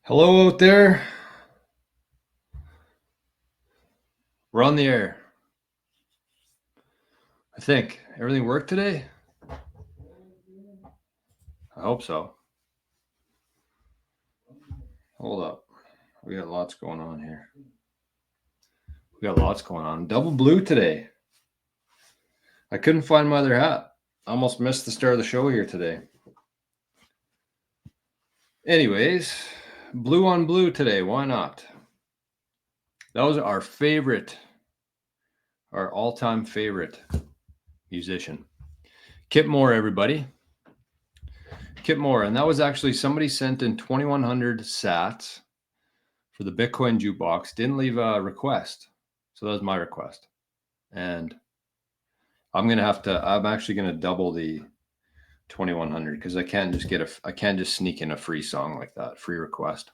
Hello out there. We're on the air. I think everything worked today. I hope so. Hold up. We got lots going on here. Double blue today. I couldn't find my other hat. I almost missed the start of the show here today. Anyways, blue on blue today. Why not? That was our all-time favorite musician. Kip Moore, everybody. Kip Moore. And that was actually somebody sent in 2,100 sats for the Bitcoin jukebox. Didn't leave a request. So that was my request. And I'm actually going to double the 2,100 because I can't just sneak in a free song like that, free request.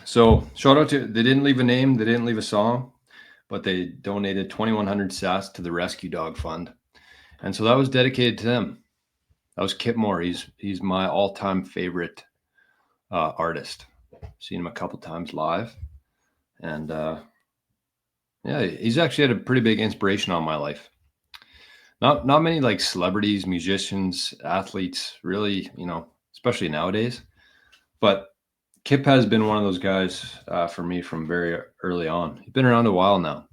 So shout out they didn't leave a name, they didn't leave a song, but they donated 2,100 sats to the Rescue Dog Fund. And so that was dedicated to them. That was Kip Moore. He's my all-time favorite artist. Seen him a couple times live. And yeah, he's actually had a pretty big inspiration on my life. Not many like celebrities, musicians, athletes, really, especially nowadays. But Kip has been one of those guys for me from very early on. He's been around a while now,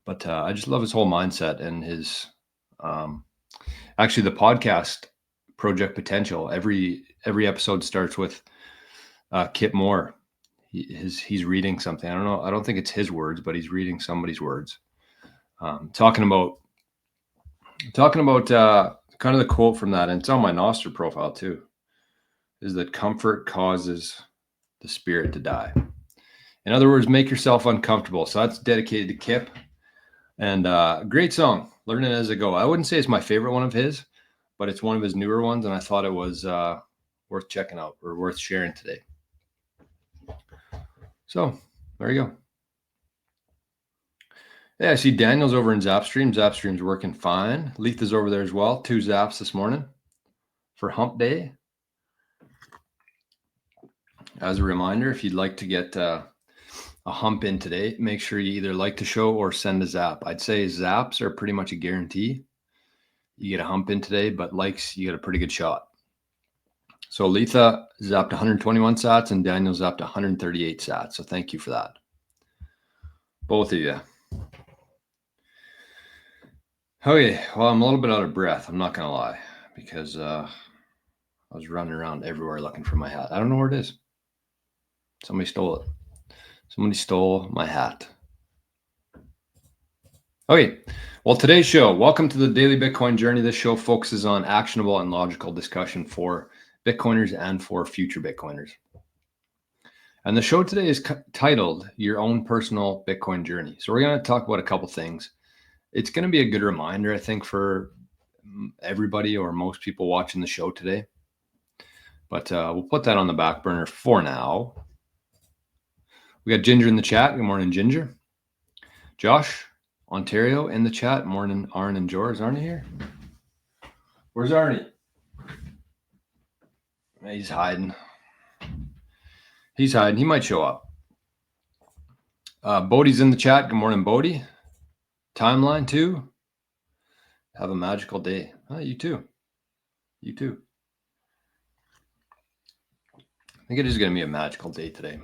but I just love his whole mindset and his. Actually, the podcast Project Potential. Every episode starts with Kip Moore. He's reading something. I don't know. I don't think it's his words, but he's reading somebody's words. Talking about kind of the quote from that, and it's on my nostr profile too, is that comfort causes the spirit to die. In other words, make yourself uncomfortable. So that's dedicated to Kip. And great song, Learn It As I Go. I wouldn't say it's my favorite one of his, but it's one of his newer ones, and I thought it was worth checking out or worth sharing today. So there you go. Yeah, I see Daniel's over in Zapstream. Zapstream's working fine. Letha's over there as well. 2 zaps this morning for hump day. As a reminder, if you'd like to get a hump in today, make sure you either like the show or send a zap. I'd say zaps are pretty much a guarantee. You get a hump in today, but likes, you get a pretty good shot. So Letha zapped 121 sats and Daniel zapped 138 sats. So thank you for that. Both of you. Okay, well, I'm a little bit out of breath. I'm not going to lie, because I was running around everywhere looking for my hat. I don't know where it is. Somebody stole it. Somebody stole my hat. Okay, well, today's show, welcome to the Daily Bitcoin Journey. This show focuses on actionable and logical discussion for Bitcoiners and for future Bitcoiners. And the show today is titled Your Own Personal Bitcoin Journey. So we're going to talk about a couple things. It's going to be a good reminder, I think, for everybody or most people watching the show today. But we'll put that on the back burner for now. We got Ginger in the chat. Good morning, Ginger. Josh, Ontario in the chat. Morning, Arnie and George. Is Arnie here? Where's Arnie? He's hiding. He might show up. Bodie's in the chat. Good morning, Bodie. Timeline too. Have a magical day. You too. You too. I think it is going to be a magical day today.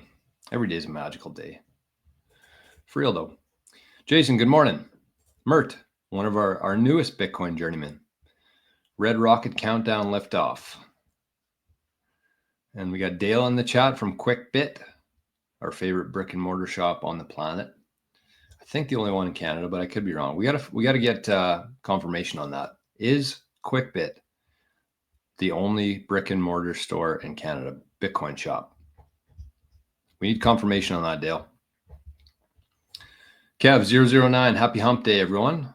Every day is a magical day. For real though. Jason, good morning. Mert, one of our newest Bitcoin journeymen. Red Rocket Countdown liftoff. And we got Dale in the chat from QuickBit, our favorite brick and mortar shop on the planet. I think the only one in Canada, but I could be wrong. We gotta get confirmation on that. Is QuickBit the only brick and mortar store in Canada, Bitcoin shop? We need confirmation on that, Dale. Kev009, happy hump day, everyone.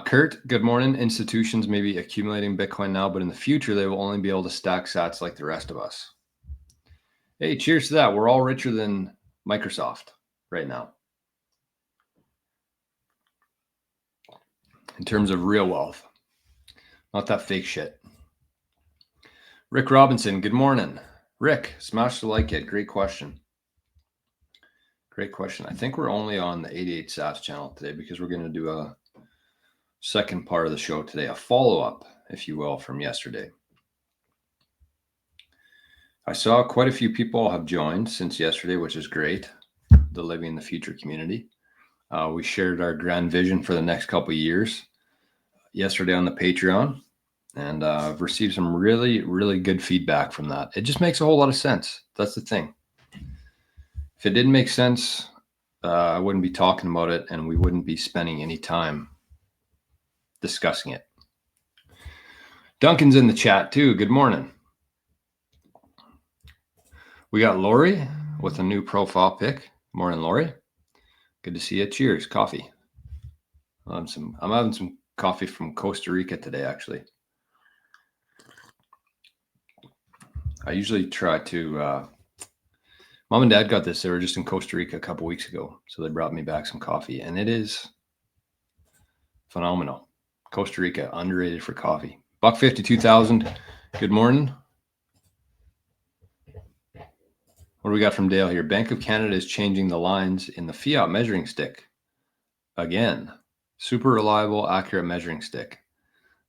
Kurt, good morning. Institutions may be accumulating Bitcoin now, but in the future, they will only be able to stack sats like the rest of us. Hey, cheers to that. We're all richer than Microsoft right now. In terms of real wealth, not that fake shit. Rick Robinson, good morning. Rick, smash the like it. Great question. Great question. I think we're only on the 88 Sats channel today because we're going to do a second part of the show today, a follow-up, if you will, from yesterday. I saw quite a few people have joined since yesterday, which is great. The Living the Future community. We shared our grand vision for the next couple of years yesterday on the Patreon, and I've received some really, really good feedback from that. It just makes a whole lot of sense. That's the thing. If it didn't make sense, I wouldn't be talking about it, and we wouldn't be spending any time discussing it. Duncan's in the chat too. Good morning. We got Lori with a new profile pic. Morning, Lori. Good to see you. Cheers. Coffee. I'm having some coffee from Costa Rica today, actually. I usually try to... Mom and Dad got this. They were just in Costa Rica a couple weeks ago, so they brought me back some coffee, and it is phenomenal. Costa Rica, underrated for coffee. $152,000. Good morning. What do we got from Dale here? Bank of Canada is changing the lines in the fiat measuring stick. Again, super reliable, accurate measuring stick.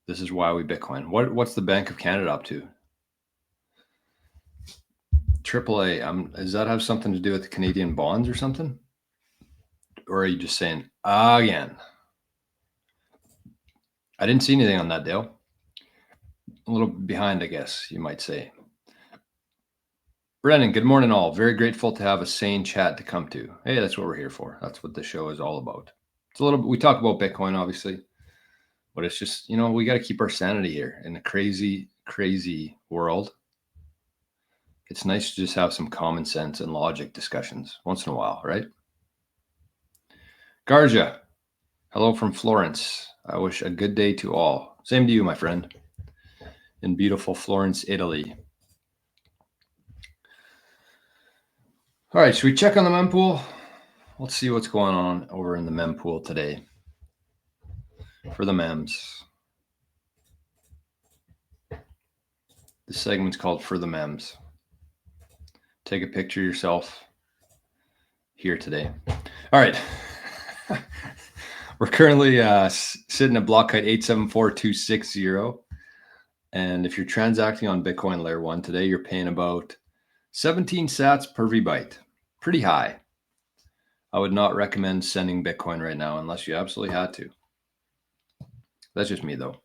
This is why we Bitcoin. What's the Bank of Canada up to? AAA, does that have something to do with the Canadian bonds or something? Or are you just saying, again? I didn't see anything on that, Dale. A little behind, I guess, you might say. Brennan, good morning all. Very grateful to have a sane chat to come to. Hey, that's what we're here for. That's what the show is all about. It's a little bit, we talk about Bitcoin, obviously, but it's just, we got to keep our sanity here in a crazy, crazy world. It's nice to just have some common sense and logic discussions once in a while, right? Garja, hello from Florence. I wish a good day to all. Same to you, my friend, in beautiful Florence, Italy. All right, should we check on the mempool? Let's see what's going on over in the mempool today for the mems. This segment's called For the Mems. Take a picture of yourself here today. All right. We're currently sitting at block height 874260. And if you're transacting on Bitcoin Layer 1 today, you're paying about 17 sats per VByte. Pretty high. I would not recommend sending Bitcoin right now unless you absolutely had to. That's just me, though.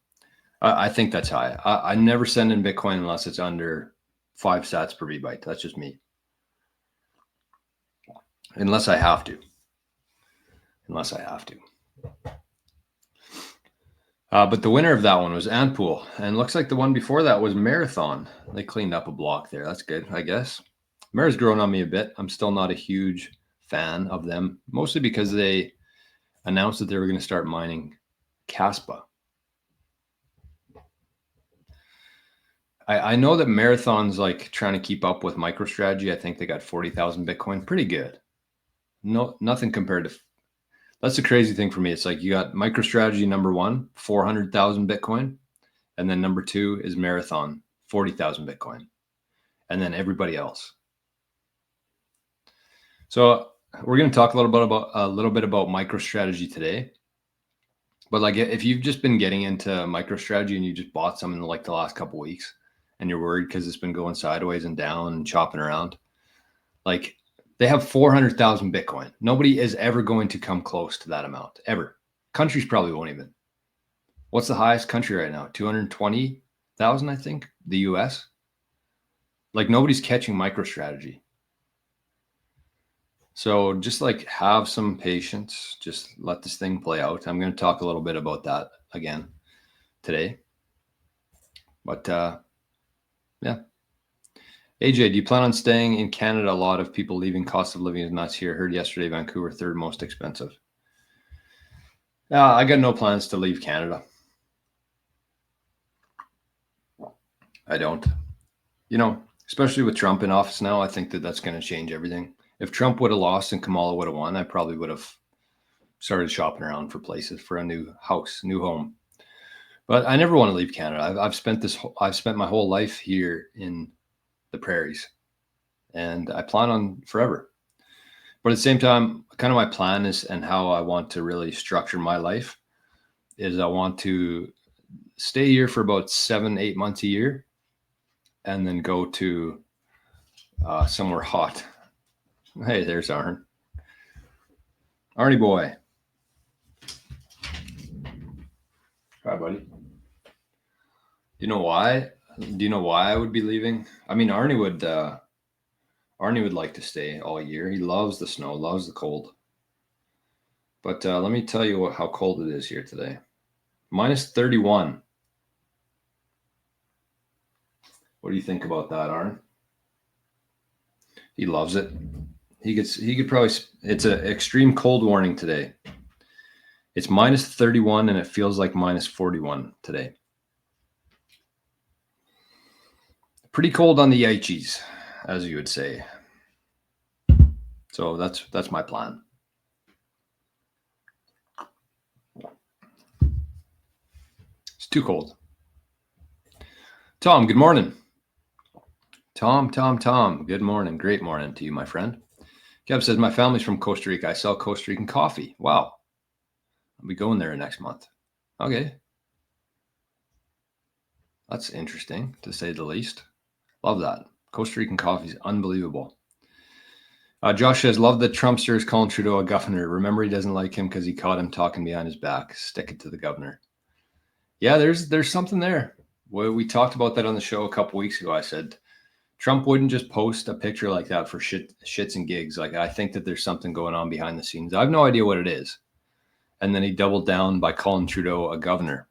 I think that's high. I never send in Bitcoin unless it's under 5 sats per VByte. That's just me. Unless I have to. But the winner of that one was Antpool. And looks like the one before that was Marathon. They cleaned up a block there. That's good, I guess. Mara's grown on me a bit. I'm still not a huge fan of them, mostly because they announced that they were going to start mining Caspa. I know that Marathon's like trying to keep up with MicroStrategy. I think they got 40,000 Bitcoin. Pretty good. No, nothing compared to... That's the crazy thing for me. It's like you got MicroStrategy number 1, 400,000 Bitcoin. And then number 2 is Marathon, 40,000 Bitcoin. And then everybody else. So we're going to talk a little bit about MicroStrategy today. But like if you've just been getting into MicroStrategy and you just bought some in like the last couple of weeks and you're worried because it's been going sideways and down and chopping around, like they have 400,000 Bitcoin. Nobody is ever going to come close to that amount, ever. Countries probably won't even. What's the highest country right now? 220,000, I think, the US. Like nobody's catching MicroStrategy. So just like have some patience, just let this thing play out. I'm going to talk a little bit about that again today. But yeah. AJ, do you plan on staying in Canada? A lot of people leaving. Cost of living is nuts here. Heard yesterday Vancouver, 3rd most expensive. I got no plans to leave Canada. I don't. Especially with Trump in office now, I think that that's going to change everything. If Trump would have lost and Kamala would have won, I probably would have started shopping around for places for a new house, new home. But I never want to leave Canada. I've spent my whole life here in the prairies, and I plan on forever. But at the same time, kind of my plan is, and how I want to really structure my life is, I want to stay here for about 7-8 months a year, and then go to somewhere hot. Hey, there's Arnie boy. Hi, buddy. Do you know why? Do you know why I would be leaving? I mean, Arnie would like to stay all year. He loves the snow, loves the cold. But let me tell you how cold it is here today. Minus 31. What do you think about that, Arnie? He loves it. He could probably. It's an extreme cold warning today. It's minus 31 and it feels like minus 41 today. Pretty cold on the yichies, as you would say. So that's my plan. It's too cold. Tom, good morning. Tom, good morning. Great morning to you, my friend. Kev says, my family's from Costa Rica. I sell Costa Rican coffee. Wow. I'll be going there next month. Okay. That's interesting, to say the least. Love that. Costa Rican coffee is unbelievable. Josh says, love that Trumpster is calling Trudeau a governor. Remember, he doesn't like him because he caught him talking behind his back. Stick it to the governor. Yeah, there's something there. Well, we talked about that on the show a couple weeks ago. I said Trump wouldn't just post a picture like that for shits and gigs. Like, I think that there's something going on behind the scenes. I have no idea what it is. And then he doubled down by calling Trudeau a governor.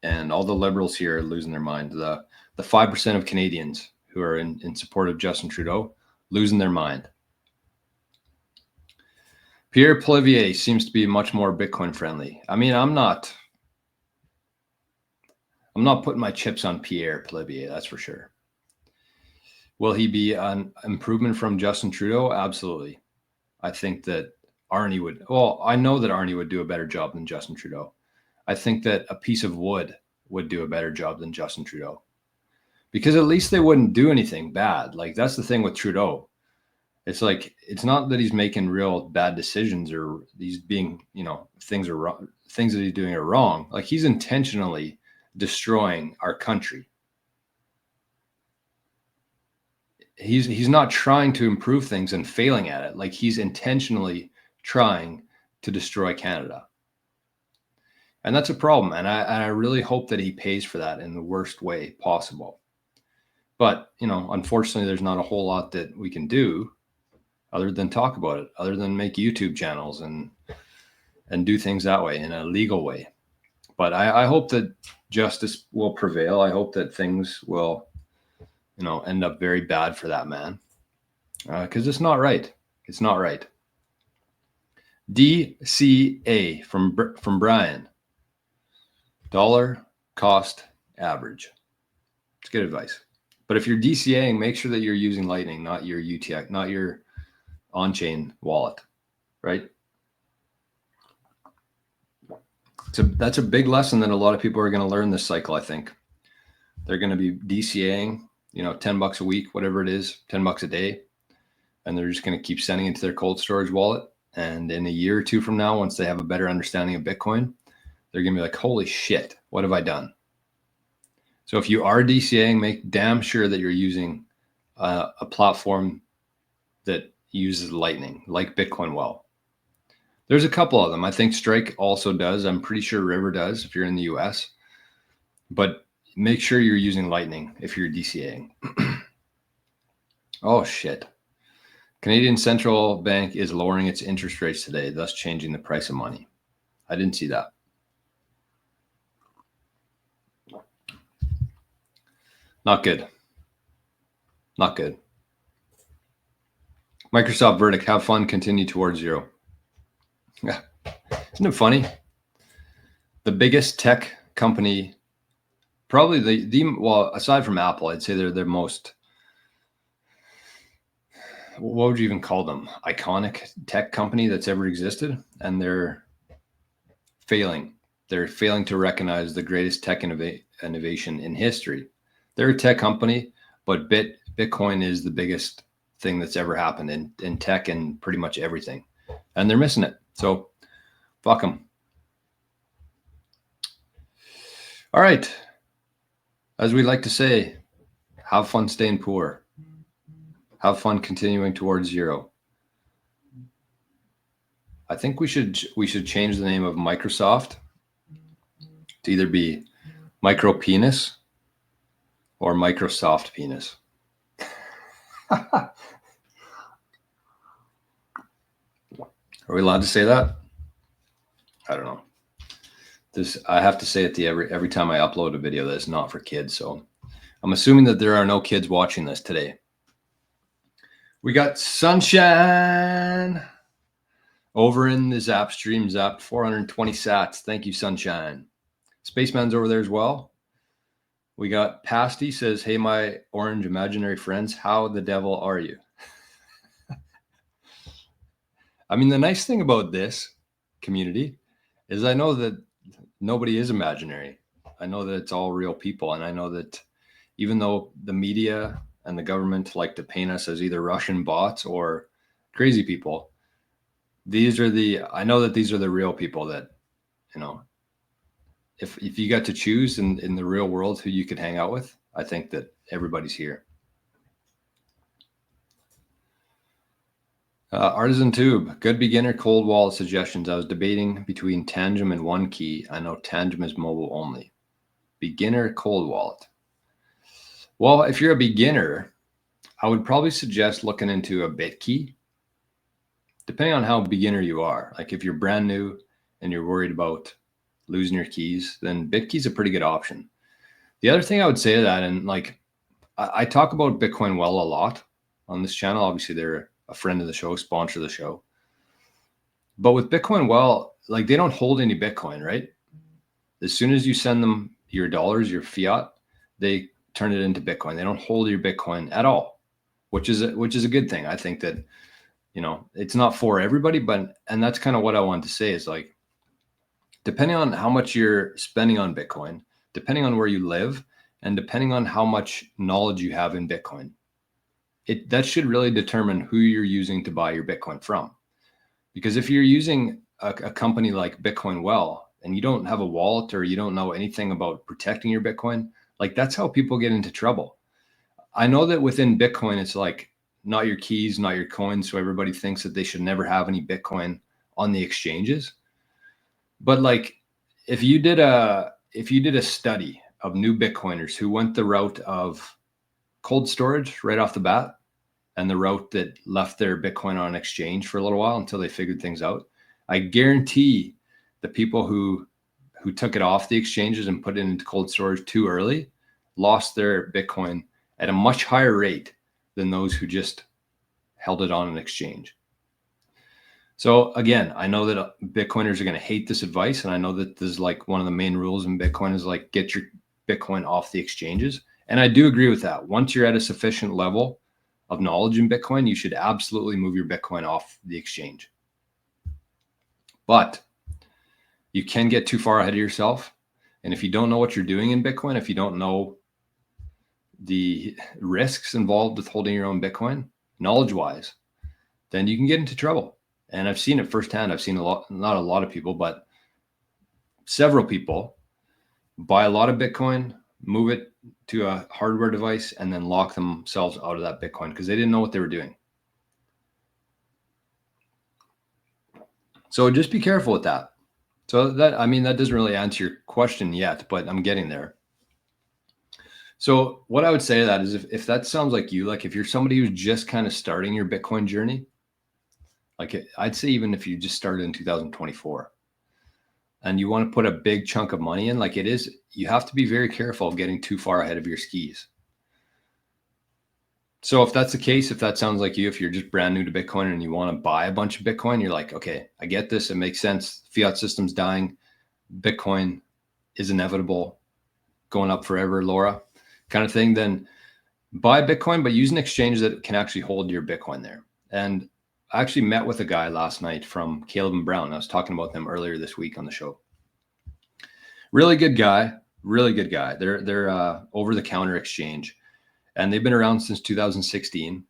And all the liberals here are losing their mind. The 5% of Canadians who are in support of Justin Trudeau, losing their mind. Pierre Poilievre seems to be much more Bitcoin friendly. I mean, I'm not putting my chips on Pierre Poilievre, that's for sure. Will he be an improvement from Justin Trudeau? Absolutely. I think that Arnie would. Well, I know that Arnie would do a better job than Justin Trudeau. I think that a piece of wood would do a better job than Justin Trudeau. Because at least they wouldn't do anything bad. Like, that's the thing with Trudeau. It's like, it's not that he's making real bad decisions or he's being, things are wrong. Things that he's doing are wrong. Like, he's intentionally destroying our country. He's not trying to improve things and failing at it. Like, he's intentionally trying to destroy Canada. And that's a problem. And I really hope that he pays for that in the worst way possible. But, unfortunately, there's not a whole lot that we can do other than talk about it, other than make YouTube channels and do things that way in a legal way. But I hope that justice will prevail. I hope that things will, end up very bad for that man. Because it's not right. It's not right. DCA from Brian. Dollar cost average. It's good advice. But if you're DCAing, make sure that you're using Lightning, not your UTX, not your on-chain wallet, right? So that's a big lesson that a lot of people are going to learn this cycle, I think. They're going to be DCAing, $10 a week, whatever it is, $10 a day. And they're just going to keep sending it to their cold storage wallet. And in a year or two from now, once they have a better understanding of Bitcoin, they're going to be like, holy shit, what have I done? So if you are DCAing, make damn sure that you're using a platform that uses Lightning, like Bitcoin Well. There's a couple of them. I think Strike also does. I'm pretty sure River does if you're in the US. But make sure you're using Lightning if you're DCAing. Oh, shit. Canadian Central Bank is lowering its interest rates today, thus changing the price of money. I didn't see that. Not good. Not good. Microsoft verdict, have fun, continue towards zero. Yeah. Isn't it funny? The biggest tech company, probably well, aside from Apple, I'd say they're their most, what would you even call them? Iconic tech company that's ever existed. And they're failing. they're failing to recognize the greatest tech innovation in history. They're a tech company, but Bitcoin is the biggest thing that's ever happened in tech and pretty much everything. And they're missing it. So fuck them. All right. As we like to say, have fun staying poor. Have fun continuing towards zero. I think we should change the name of Microsoft to either be Micro Penis or Microsoft Penis. Are we allowed to say that? I don't know. I have to say it every time I upload a video that's not for kids. So I'm assuming that there are no kids watching this today. We got Sunshine over in the Zap stream. Zapped 420 sats. Thank you, Sunshine. Spaceman's over there as well. We got Pasty says, hey, my orange imaginary friends, how the devil are you? I mean, the nice thing about this community is I know that nobody is imaginary. I know that it's all real people. And I know that even though the media and the government like to paint us as either Russian bots or crazy people, I know that these are the real people that, you know, if you got to choose in the real world who you could hang out with, I think that everybody's here. Artisan Tube, good beginner cold wallet suggestions. I was debating between Tangem and OneKey. I know Tangem is mobile only. Beginner cold wallet. Well, if you're a beginner, I would probably suggest looking into a Bitkey, depending on how beginner you are. Like if you're brand new and you're worried about losing your keys, then Bitkey's a pretty good option. The other thing I would say to that, and like I talk about Bitcoin Well a lot on this channel. Obviously, they're a friend of the show, sponsor of the show. But with Bitcoin Well, like they don't hold any Bitcoin, right? As soon as you send them your dollars, your fiat, they turn it into Bitcoin. They don't hold your Bitcoin at all, which is a good thing. I think that, you know, it's not for everybody, and that's kind of what I wanted to say is like, depending on how much you're spending on Bitcoin, depending on where you live, and depending on how much knowledge you have in Bitcoin, that should really determine who you're using to buy your Bitcoin from. Because if you're using a company like Bitcoin Well, and you don't have a wallet or you don't know anything about protecting your Bitcoin, like that's how people get into trouble. I know that within Bitcoin, it's like not your keys, not your coins. So everybody thinks that they should never have any Bitcoin on the exchanges. But like if you did a study of new Bitcoiners who went the route of cold storage right off the bat and the route that left their Bitcoin on exchange for a little while until they figured things out, I guarantee the people who took it off the exchanges and put it into cold storage too early lost their Bitcoin at a much higher rate than those who just held it on an exchange. So again, I know that Bitcoiners are going to hate this advice. And I know that this is like one of the main rules in Bitcoin is like get your Bitcoin off the exchanges. And I do agree with that. Once you're at a sufficient level of knowledge in Bitcoin, you should absolutely move your Bitcoin off the exchange. But you can get too far ahead of yourself. And if you don't know what you're doing in Bitcoin, if you don't know the risks involved with holding your own Bitcoin, knowledge-wise, then you can get into trouble. And I've seen it firsthand. I've seen not a lot of people, but several people buy a lot of Bitcoin, move it to a hardware device, and then lock themselves out of that Bitcoin because they didn't know what they were doing. So just be careful with that. So that doesn't really answer your question yet, but I'm getting there. So what I would say to that is if that sounds like you, like if you're somebody who's just kind of starting your Bitcoin journey, like I'd say even if you just started in 2024 and you want to put a big chunk of money in, like you have to be very careful of getting too far ahead of your skis. So if that's the case, if that sounds like you, if you're just brand new to Bitcoin and you want to buy a bunch of Bitcoin, you're like, okay, I get this. It makes sense. Fiat system's dying. Bitcoin is inevitable, going up forever, Laura, kind of thing. Then buy Bitcoin, but use an exchange that can actually hold your Bitcoin there. And I actually met with a guy last night from Caleb and Brown. I was talking about them earlier this week on the show. Really good guy. Really good guy. They're over the counter exchange, and they've been around since 2016.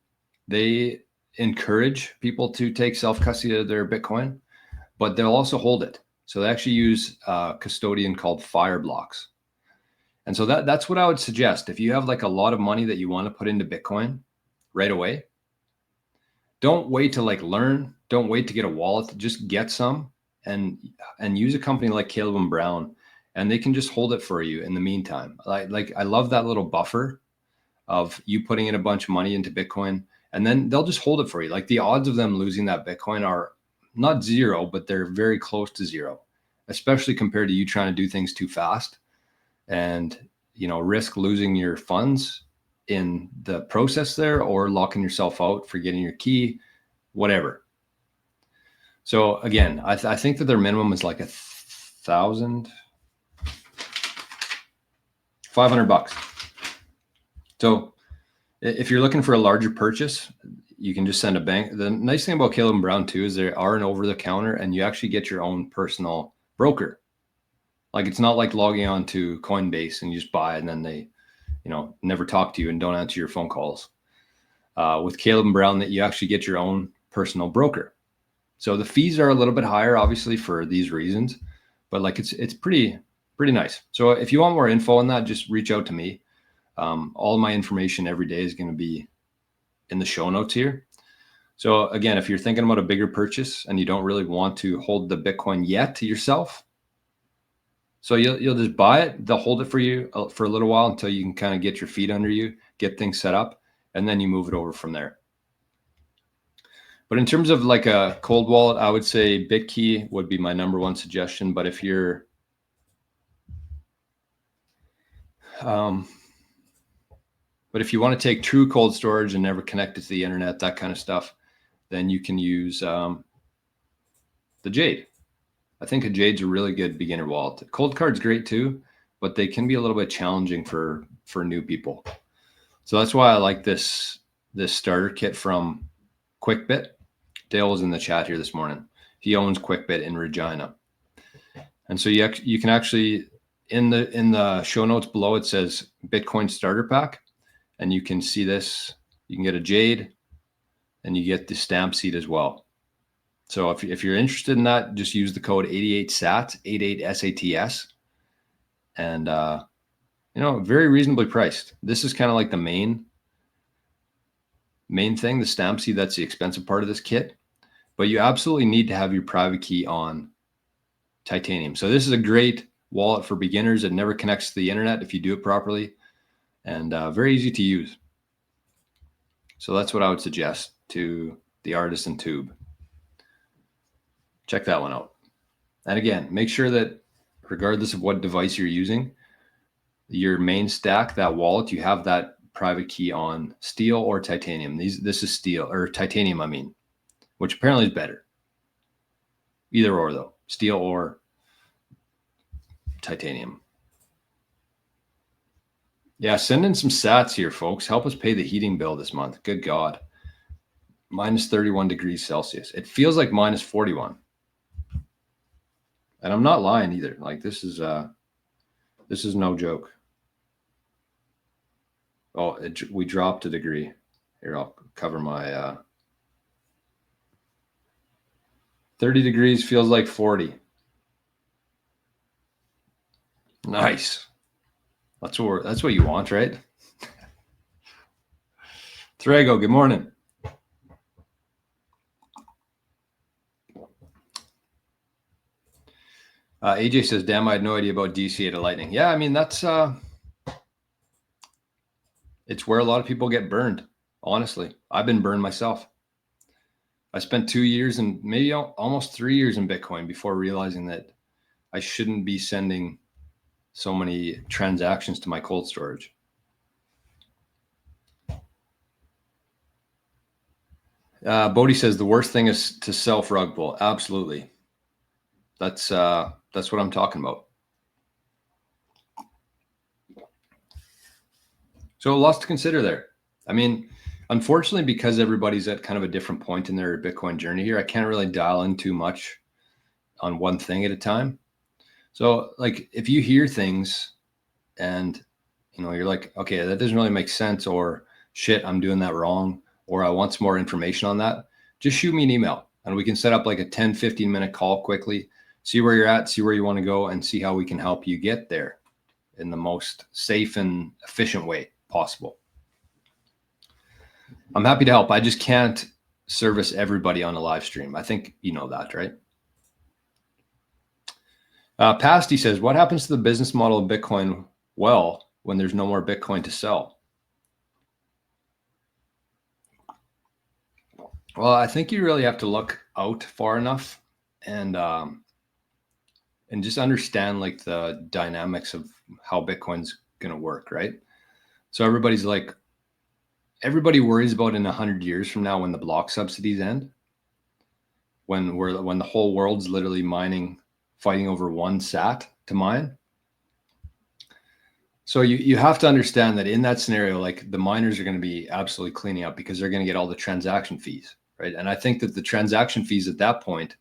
They encourage people to take self-custody of their Bitcoin, but they'll also hold it. So they actually use a custodian called Fireblocks. And so that's what I would suggest. If you have like a lot of money that you want to put into Bitcoin right away, don't wait to like learn. Don't wait to get a wallet. Just get some and use a company like Caleb and Brown, and they can just hold it for you in the meantime. I love that little buffer of you putting in a bunch of money into Bitcoin, and then they'll just hold it for you. Like the odds of them losing that Bitcoin are not zero, but they're very close to zero, especially compared to you trying to do things too fast and, risk losing your funds in the process there, or locking yourself out, forgetting your key, whatever. So again, I think that their minimum is like $1,500. So if you're looking for a larger purchase, you can just send a bank. The nice thing about Caleb and Brown too is they are an over the counter, and you actually get your own personal broker. Like it's not like logging on to Coinbase and you just buy it and then they, never talk to you and don't answer your phone calls. With Caleb and Brown, that you actually get your own personal broker. So the fees are a little bit higher, obviously, for these reasons, but like it's pretty nice. So if you want more info on that, just reach out to me. All my information every day is going to be in the show notes here. So again, if you're thinking about a bigger purchase and you don't really want to hold the Bitcoin yet to yourself, so you'll just buy it. They'll hold it for you for a little while until you can kind of get your feet under you, get things set up, and then you move it over from there. But in terms of like a cold wallet, I would say Bitkey would be my number one suggestion. But if you're want to take true cold storage and never connect it to the internet, that kind of stuff, then you can use the Jade. I think a Jade's a really good beginner wallet. Cold Card's great too, but they can be a little bit challenging for new people. So that's why I like this starter kit from QuickBit. Dale was in the chat here this morning. He owns QuickBit in Regina, and so you can actually in the show notes below it says Bitcoin Starter Pack, and you can see this. You can get a Jade, and you get the stamp seed as well. So if you're interested in that, just use the code 88SAT, 88SATS, and very reasonably priced. This is kind of like the main thing, the stamp seed. That's the expensive part of this kit, but you absolutely need to have your private key on titanium. So this is a great wallet for beginners. It never connects to the internet if you do it properly, and very easy to use. So that's what I would suggest to the Artisan Tube. Check that one out. And again, make sure that regardless of what device you're using, your main stack, that wallet, you have that private key on steel or titanium. This is steel, or titanium, I mean, which apparently is better. Either or though, steel or titanium. Yeah, send in some sats here, folks. Help us pay the heating bill this month. Good God. Minus 31 degrees Celsius. It feels like minus 41. And I'm not lying either. Like this is no joke. Oh, we dropped a degree. Here, I'll cover my 30 degrees feels like 40. Nice. That's what you want, right? Thrago, good morning. AJ says, damn, I had no idea about DCA to Lightning. Yeah, I mean, that's it's where a lot of people get burned. Honestly, I've been burned myself. I spent 2 years and maybe almost 3 years in Bitcoin before realizing that I shouldn't be sending so many transactions to my cold storage. Bodhi says the worst thing is to self rug pull. Absolutely. That's what I'm talking about. So lots to consider there. I mean, unfortunately, because everybody's at kind of a different point in their Bitcoin journey here, I can't really dial in too much on one thing at a time. So like if you hear things and you're like, okay, that doesn't really make sense, or shit, I'm doing that wrong, or I want some more information on that, just shoot me an email and we can set up like a 10-15 minute call quickly, see where you're at, see where you want to go, and see how we can help you get there in the most safe and efficient way possible. I'm happy to help. I just can't service everybody on a live stream. I think you know that, right? Pasty says, what happens to the business model of Bitcoin when there's no more Bitcoin to sell? Well, I think you really have to look out far enough and just understand like the dynamics of how Bitcoin's going to work, right? So everybody worries about in 100 years from now when the block subsidies end, when the whole world's literally fighting over one sat to mine. So you have to understand that in that scenario, like the miners are going to be absolutely cleaning up because they're going to get all the transaction fees, right? And I think that the transaction fees at that point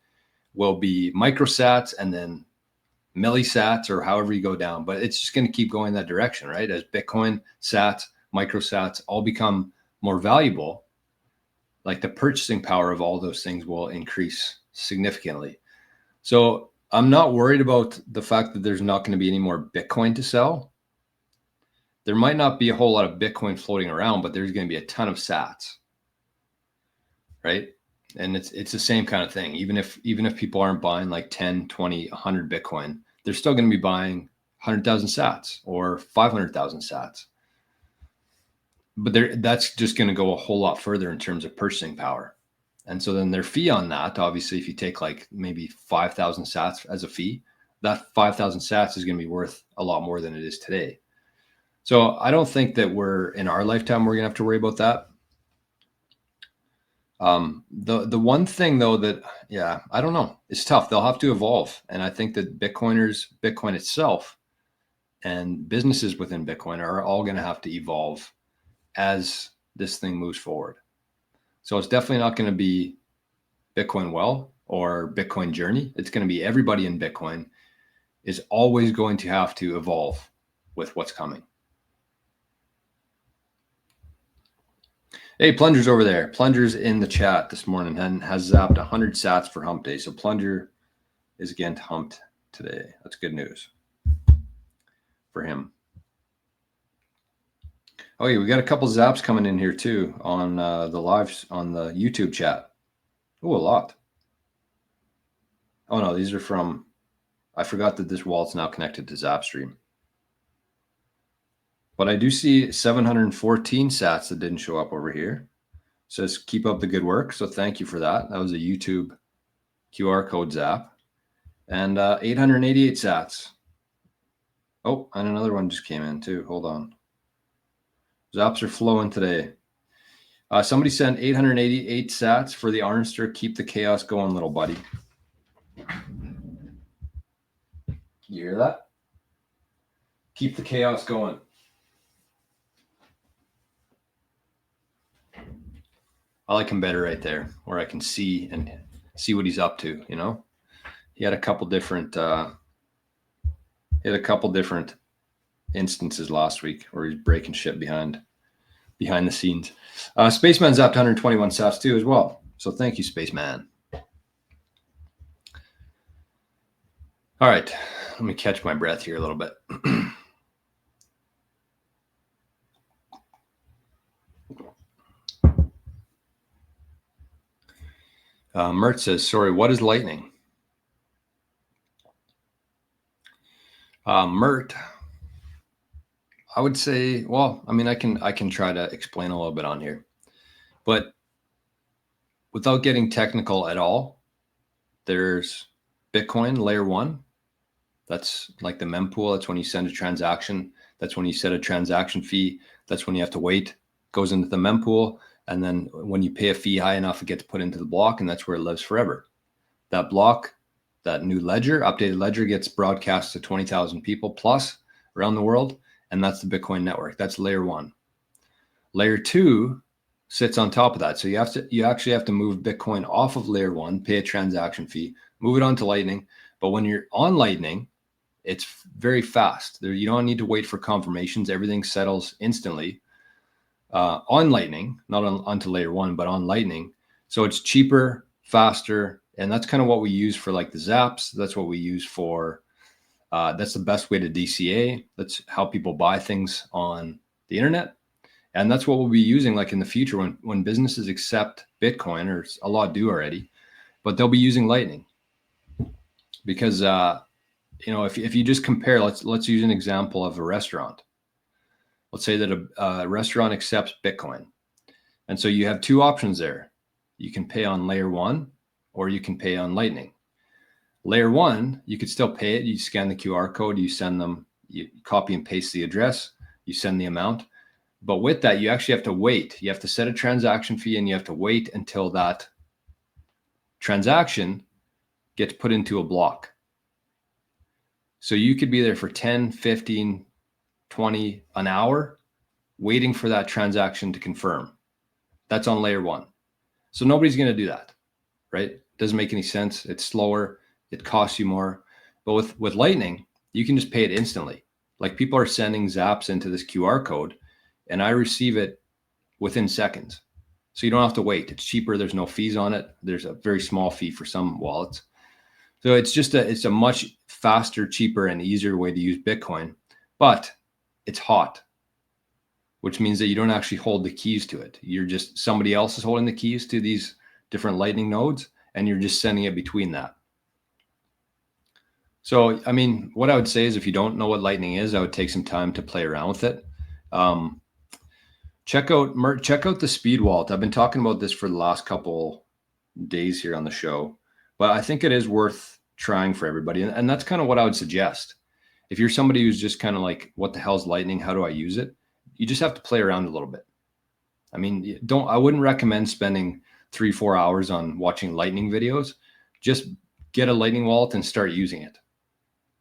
will be microsats and then millisats, or however you go down, but it's just going to keep going that direction, right? As Bitcoin, sats, microsats all become more valuable, like the purchasing power of all those things will increase significantly. So I'm not worried about the fact that there's not going to be any more Bitcoin to sell. There might not be a whole lot of Bitcoin floating around, but there's going to be a ton of sats, right? And it's the same kind of thing. Even if people aren't buying like 10, 20, 100 Bitcoin, they're still going to be buying 100,000 sats or 500,000 sats. But that's just going to go a whole lot further in terms of purchasing power. And so then their fee on that, obviously, if you take like maybe 5,000 sats as a fee, that 5,000 sats is going to be worth a lot more than it is today. So I don't think that in our lifetime, we're going to have to worry about that. The one thing though that, yeah, I don't know, it's tough. They'll have to evolve. And I think that Bitcoin itself and businesses within Bitcoin are all going to have to evolve as this thing moves forward. So it's definitely not going to be Bitcoin or Bitcoin Journey. It's going to be everybody in Bitcoin is always going to have to evolve with what's coming. Hey, Plunger's over there. Plunger's in the chat this morning and has zapped 100 sats for hump day. So Plunger is again humped today. That's good news for him. Oh yeah, we got a couple zaps coming in here too on the lives on the YouTube chat. Oh, a lot. Oh no, these are from, I forgot that this wallet's now connected to Zapstream. But I do see 714 sats that didn't show up over here. It says keep up the good work. So thank you for that. That was a YouTube QR code zap. And 888 sats. Oh, and another one just came in too. Hold on. Zaps are flowing today. Somebody sent 888 sats for the Arnster. Keep the chaos going, little buddy. You hear that? Keep the chaos going. I like him better right there, where I can see what he's up to. You know, he had a couple different instances last week where he's breaking shit behind the scenes. Spaceman's up to 121 sats too as well. So thank you, Spaceman. All right, let me catch my breath here a little bit. Mert says, sorry, what is lightning? Mert, I would say, well, I mean, I can try to explain a little bit on here, but without getting technical at all, there's Bitcoin layer 1. That's like the mempool. That's when you send a transaction. That's when you set a transaction fee. That's when you have to wait. Goes into the mempool. And then when you pay a fee high enough, it gets put into the block, and that's where it lives forever. That block, that new ledger, updated ledger, gets broadcast to 20,000 people plus around the world. And that's the Bitcoin network. That's layer 1. Layer 2 sits on top of that. So you actually have to move Bitcoin off of layer 1, pay a transaction fee, move it onto Lightning. But when you're on Lightning, It's very fast. You don't need to wait for confirmations. Everything settles instantly on Lightning, not onto layer 1, but on Lightning. So it's cheaper, faster, and that's kind of what we use for like the zaps. That's what we use for, that's the best way to DCA. That's how people buy things on the internet. And that's what we'll be using like in the future when businesses accept Bitcoin, or a lot do already, but they'll be using Lightning. Because, if you just compare, let's use an example of a restaurant. Let's say that a restaurant accepts Bitcoin. And so you have two options there. You can pay on layer 1 or you can pay on Lightning. Layer 1, you could still pay it. You scan the QR code, you send them, you copy and paste the address, you send the amount. But with that, you actually have to wait. You have to set a transaction fee and you have to wait until that transaction gets put into a block. So you could be there for 10, 15, 20, an hour waiting for that transaction to confirm. That's on layer 1. So nobody's going to do that, right? Doesn't make any sense. It's slower. It costs you more. But with Lightning, you can just pay it instantly. Like people are sending zaps into this QR code and I receive it within seconds. So you don't have to wait. It's cheaper. There's no fees on it. There's a very small fee for some wallets. So it's a much faster, cheaper, and easier way to use Bitcoin, but it's hot, which means that you don't actually hold the keys to it. You're just, somebody else is holding the keys to these different Lightning nodes, and you're just sending it between that. So, I mean, what I would say is if you don't know what Lightning is, I would take some time to play around with it. Check out the Speed Wallet. I've been talking about this for the last couple days here on the show, but I think it is worth trying for everybody. And that's kind of what I would suggest. If you're somebody who's just kind of like, what the hell's Lightning? How do I use it? You just have to play around a little bit. I mean, I wouldn't recommend spending 3-4 hours on watching Lightning videos. Just get a Lightning wallet and start using it.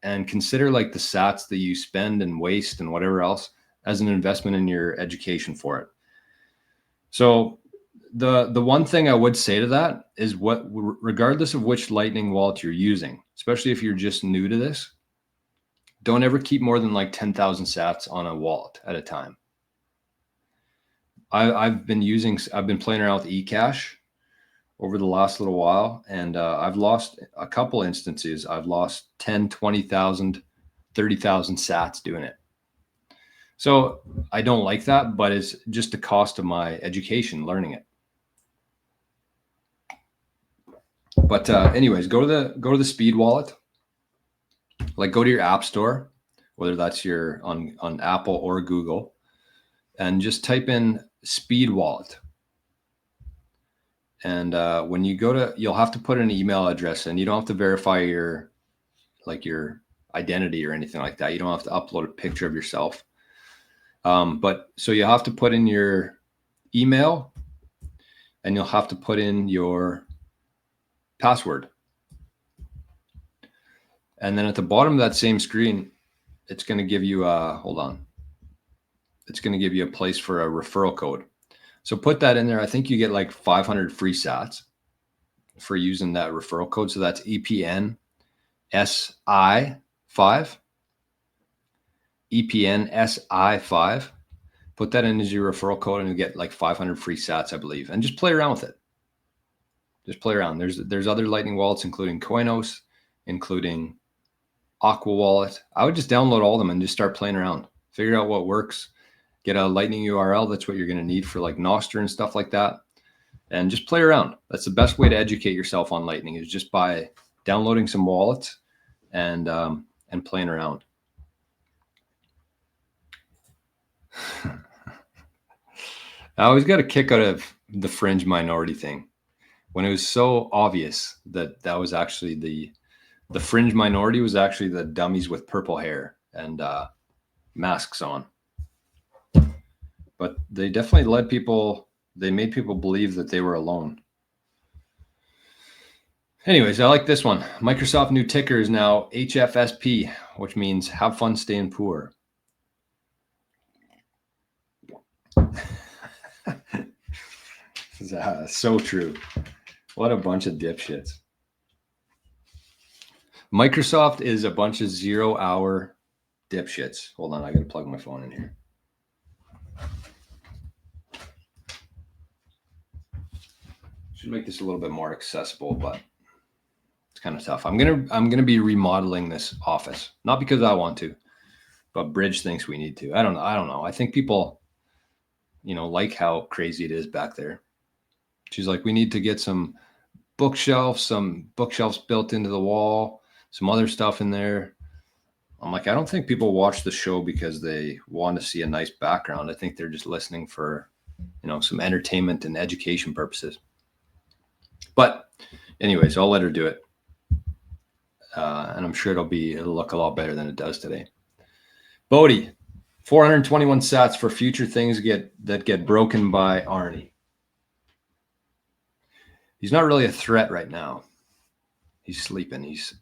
And consider like the sats that you spend and waste and whatever else as an investment in your education for it. So the one thing I would say to that is regardless of which Lightning wallet you're using, especially if you're just new to this, don't ever keep more than like 10,000 sats on a wallet at a time. I've been playing around with eCash over the last little while, and I've lost a couple instances. I've lost 10, 20,000, 30,000 sats doing it. So I don't like that, but it's just the cost of my education learning it. But anyways, go to the Speed Wallet. Like go to your app store, whether that's on Apple or Google, and just type in Speed Wallet. And when you you'll have to put an email address in. You don't have to verify your identity or anything like that. You don't have to upload a picture of yourself. But so you have to put in your email and you'll have to put in your password. And then at the bottom of that same screen, it's going to give you it's going to give you a place for a referral code. So put that in there. I think you get like 500 free sats for using that referral code. So that's EPN SI5. EPN SI5. Put that in as your referral code and you get like 500 free sats, I believe. And just play around with it. Just play around. There's other Lightning wallets, including Coinos, including Aqua Wallet. I would just download all of them and just start playing around. Figure out what works. Get a Lightning URL. That's what you're going to need for like nostr and stuff like that. And just play around. That's the best way to educate yourself on Lightning, is just by downloading some wallets and playing around. I always got a kick out of the fringe minority thing, when it was so obvious that was actually the fringe minority was actually the dummies with purple hair and masks on. But they definitely made people believe that they were alone. Anyways, I like this one. Microsoft new ticker is now HFSP, which means have fun staying poor. So true. What a bunch of dipshits. Microsoft is a bunch of 0-hour dipshits. Hold on, I gotta plug my phone in here. Should make this a little bit more accessible, but it's kind of tough. I'm gonna be remodeling this office, not because I want to, but Bridge thinks we need to. I don't know. I think people, like how crazy it is back there. She's like, we need to get some bookshelves built into the wall, some other stuff in there. I'm like, I don't think people watch the show because they want to see a nice background. I think they're just listening for, some entertainment and education purposes. But anyways, I'll let her do it. And I'm sure it'll look a lot better than it does today. Bodie, 421 sats for future things that get broken by Arnie. He's not really a threat right now. He's sleeping. He's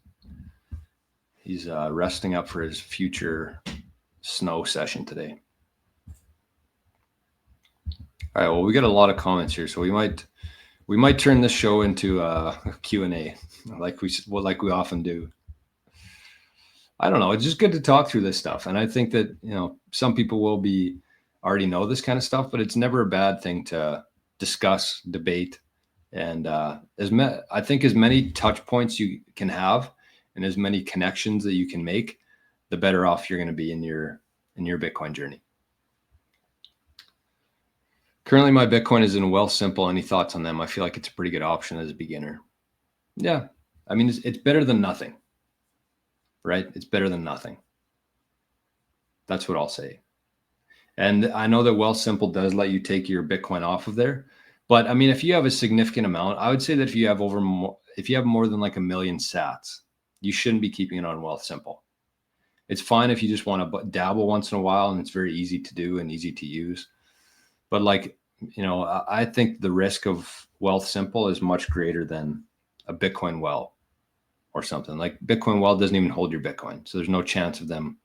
resting up for his future snow session today. All right. Well, we got a lot of comments here, so we might turn this show into a Q&A, like we often do. I don't know. It's just good to talk through this stuff, and I think that some people will already know this kind of stuff, but it's never a bad thing to discuss, debate, and I think as many touch points you can have, and as many connections that you can make, the better off you're going to be in your Bitcoin journey. Currently, my Bitcoin is in Wealthsimple. Any thoughts on them? I feel like it's a pretty good option as a beginner. Yeah. I mean, it's better than nothing, right? It's better than nothing. That's what I'll say. And I know that Wealthsimple does let you take your Bitcoin off of there. But I mean, if you have a significant amount, I would say that if you have more than like 1 million sats, you shouldn't be keeping it on Wealthsimple. It's fine if you just want to dabble once in a while, and it's very easy to do and easy to use. But I think the risk of Wealthsimple is much greater than a Bitcoin Well or something. Like Bitcoin Well doesn't even hold your Bitcoin, so there's no chance of them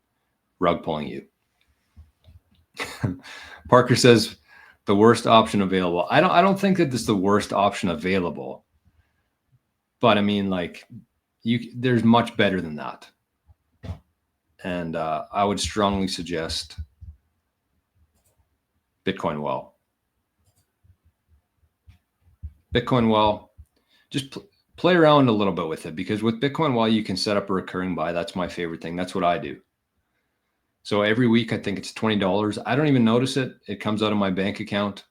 rug pulling you. Parker says the worst option available. I don't think that this is the worst option available, but I mean, there's much better than that. And I would strongly suggest Bitcoin Well. Bitcoin Well, just play around a little bit with it, because with Bitcoin Well, you can set up a recurring buy. That's my favorite thing. That's what I do. So every week, I think it's $20. I don't even notice it. It comes out of my bank account.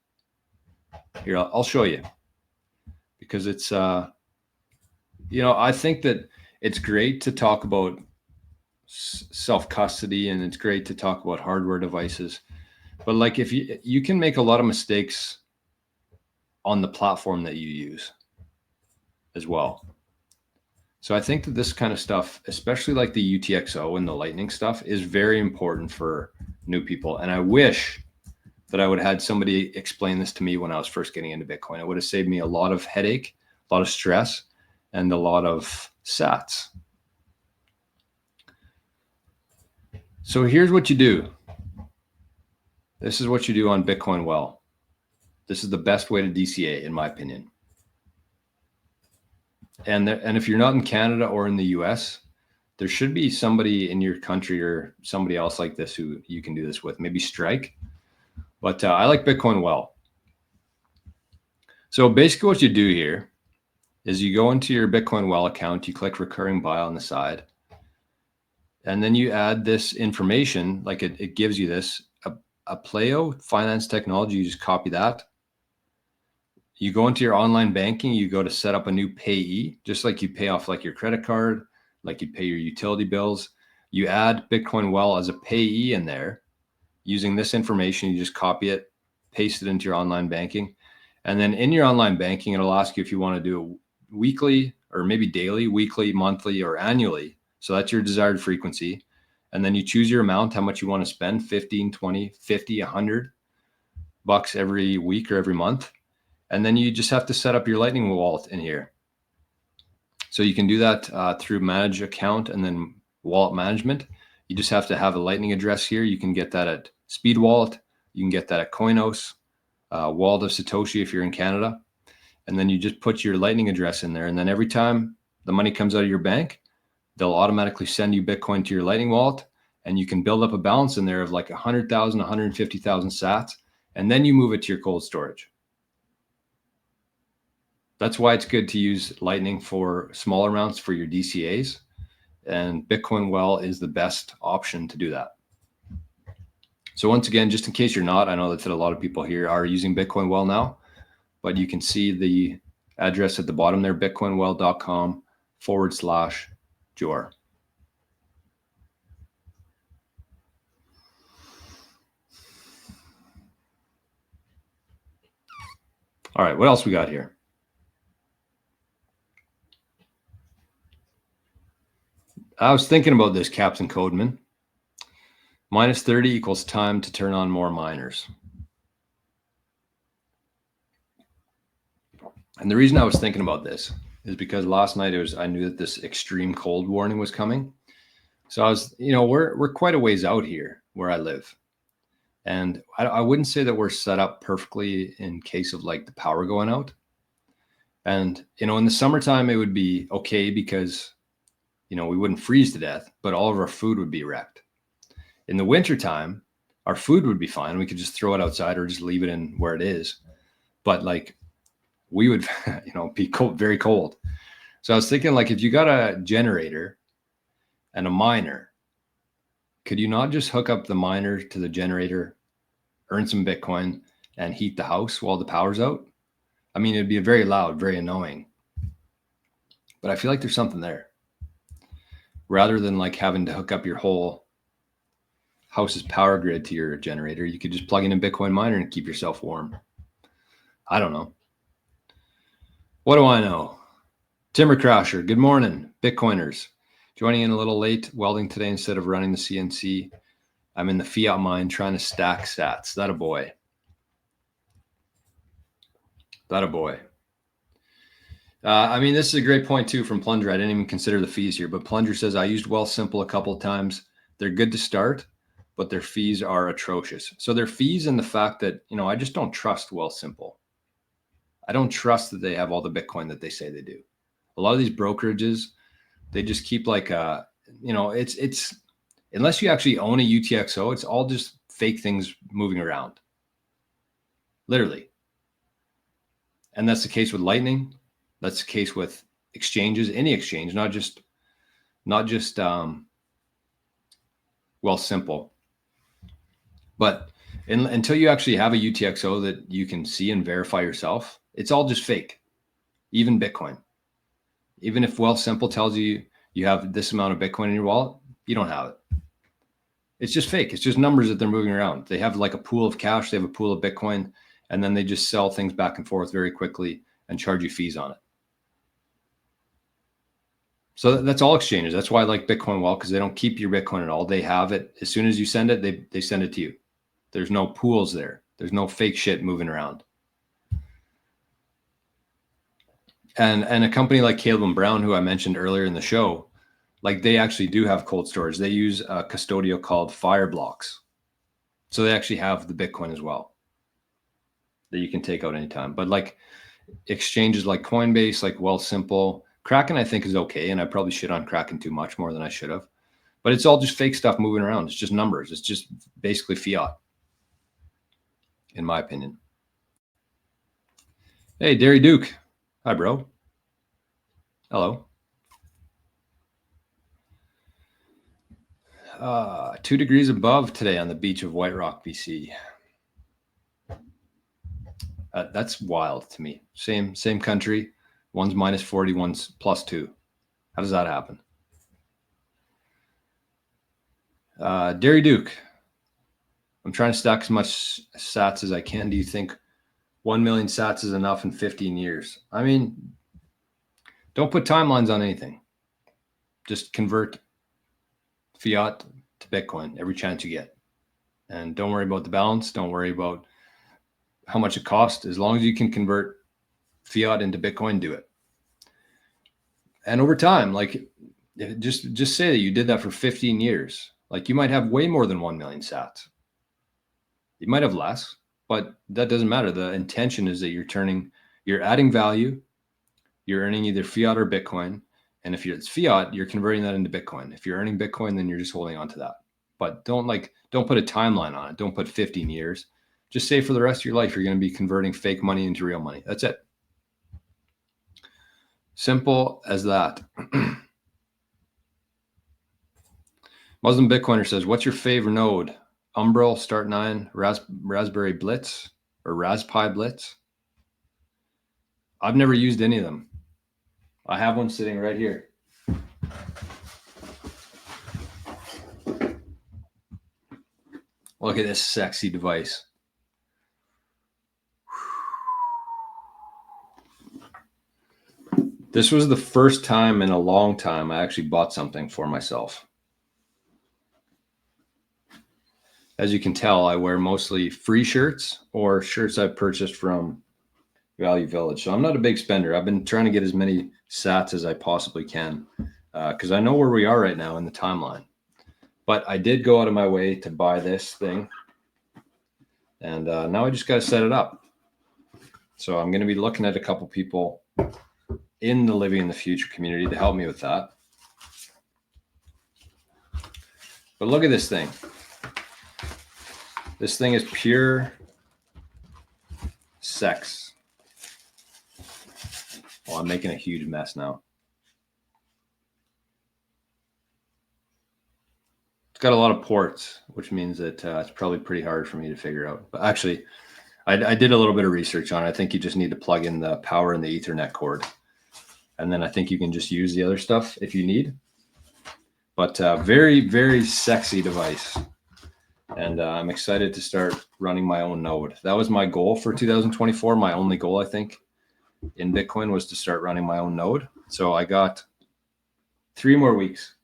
Here, I'll show you, because it's, I think that it's great to talk about self-custody, and it's great to talk about hardware devices. But if you can make a lot of mistakes on the platform that you use as well. So I think that this kind of stuff, especially like the UTXO and the Lightning stuff, is very important for new people. And I wish that I would have had somebody explain this to me when I was first getting into Bitcoin. It would have saved me a lot of headache, a lot of stress, and a lot of sats. So here's what you do. This is what you do on Bitcoin Well. This is the best way to DCA, in my opinion. And if you're not in Canada or in the US, there should be somebody in your country or somebody else like this who you can do this with, maybe Strike. But I like Bitcoin Well. So basically what you do here is you go into your Bitcoin Well account, you click recurring buy on the side, and then you add this information, like it gives you this, a Playo finance technology, you just copy that. You go into your online banking, you go to set up a new payee, just like you pay off like your credit card, like you pay your utility bills. You add Bitcoin Well as a payee in there. Using this information, you just copy it, paste it into your online banking. And then in your online banking, it'll ask you if you want to do it weekly or maybe daily, weekly, monthly, or annually. So that's your desired frequency. And then you choose your amount, how much you want to spend, 15, 20, 50, 100 bucks every week or every month. And then you just have to set up your Lightning wallet in here. So you can do that through Manage Account and then Wallet Management. You just have to have a Lightning address here. You can get that at Speed Wallet. You can get that at Koinos, Wallet of Satoshi if you're in Canada. And then you just put your Lightning address in there. And then every time the money comes out of your bank, they'll automatically send you Bitcoin to your Lightning wallet, and you can build up a balance in there of like 100,000, 150,000 sats, and then you move it to your cold storage. That's why it's good to use Lightning for smaller amounts for your DCAs, and Bitcoin Well is the best option to do that. So once again, just in case you're not, I know that a lot of people here are using Bitcoin Well now, but you can see the address at the bottom there, bitcoinwell.com/Jor. All right, what else we got here? I was thinking about this, Captain Codeman. Minus 30 equals time to turn on more miners. And the reason I was thinking about this is because last night I knew that this extreme cold warning was coming. So I was, we're quite a ways out here where I live. And I wouldn't say that we're set up perfectly in case of like the power going out. And, in the summertime, it would be okay because, we wouldn't freeze to death, but all of our food would be wrecked. In the wintertime, our food would be fine. We could just throw it outside or just leave it in where it is. But like we would, be cold, very cold. So I was thinking like, if you got a generator and a miner, could you not just hook up the miner to the generator, earn some Bitcoin, and heat the house while the power's out? I mean, it'd be very loud, very annoying. But I feel like there's something there. Rather than like having to hook up your whole house's power grid to your generator, you could just plug in a Bitcoin miner and keep yourself warm. I don't know. What do I know? Timber Crasher, good morning, Bitcoiners. Joining in a little late, welding today instead of running the CNC. I'm in the fiat mine trying to stack sats. That a boy. That a boy. This is a great point too from Plunger. I didn't even consider the fees here, but Plunger says, I used Wealthsimple a couple of times. They're good to start, but their fees are atrocious. So their fees and the fact that, I just don't trust Wealthsimple. I don't trust that they have all the Bitcoin that they say they do. A lot of these brokerages, they just keep like, it's unless you actually own a UTXO, it's all just fake things moving around. Literally. And that's the case with Lightning. That's the case with exchanges, any exchange, not just Wealthsimple. But until you actually have a UTXO that you can see and verify yourself, it's all just fake. Even Bitcoin. Even if Wealthsimple tells you you have this amount of Bitcoin in your wallet, you don't have it. It's just fake. It's just numbers that they're moving around. They have like a pool of cash, they have a pool of Bitcoin, and then they just sell things back and forth very quickly and charge you fees on it. So that's all exchanges. That's why I like Bitcoin Well, because they don't keep your Bitcoin at all. They have it. As soon as you send it, they send it to you. There's no pools there. There's no fake shit moving around. And a company like Caleb and Brown, who I mentioned earlier in the show, like they actually do have cold storage. They use a custodial called Fireblocks. So they actually have the Bitcoin as well that you can take out anytime. But like exchanges like Coinbase, like Wealthsimple, Kraken, I think is okay. And I probably shit on Kraken too much, more than I should have. But it's all just fake stuff moving around. It's just numbers. It's just basically fiat, in my opinion. Hey, Derry Duke. Hi, bro. Hello. 2 degrees above today on the beach of White Rock, BC. That's wild to me. Same country. One's minus 40, one's plus 2. How does that happen? Derry Duke. I'm trying to stack as much sats as I can. Do you think 1 million sats is enough in 15 years? I mean, don't put timelines on anything. Just convert fiat to Bitcoin every chance you get. And don't worry about the balance. Don't worry about how much it costs. As long as you can convert fiat into Bitcoin, do it. And over time, like just say that you did that for 15 years. Like you might have way more than 1 million sats. You might have less, but that doesn't matter. The intention is that you're adding value, you're earning either fiat or Bitcoin, And if it's fiat, you're converting that into Bitcoin. If you're earning Bitcoin, then you're just holding on to that. But don't put a timeline on it. Don't put 15 years. Just say for the rest of your life, you're going to be converting fake money into real money. That's it. Simple as that. Muslim Bitcoiner says, what's your favorite node? Umbrel, Start9, Raspberry Blitz, or Rasppi Blitz? I've never used any of them. I have one sitting right here. Look at this sexy device. This was the first time in a long time I actually bought something for myself. As you can tell, I wear mostly free shirts or shirts I've purchased from Value Village. So I'm not a big spender. I've been trying to get as many sats as I possibly can because I know where we are right now in the timeline. But I did go out of my way to buy this thing. And now I just got to set it up. So I'm going to be looking at a couple people in the Living in the Future community to help me with that. But look at this thing. This thing is pure sex. Oh, I'm making a huge mess now. It's got a lot of ports, which means that it's probably pretty hard for me to figure out. But actually, I did a little bit of research on it. I think you just need to plug in the power in the Ethernet cord. And then I think you can just use the other stuff if you need. But very, very sexy device. And I'm excited to start running my own node. That was my goal for 2024. My only goal, I think, in Bitcoin was to start running my own node. So I got 3 more weeks.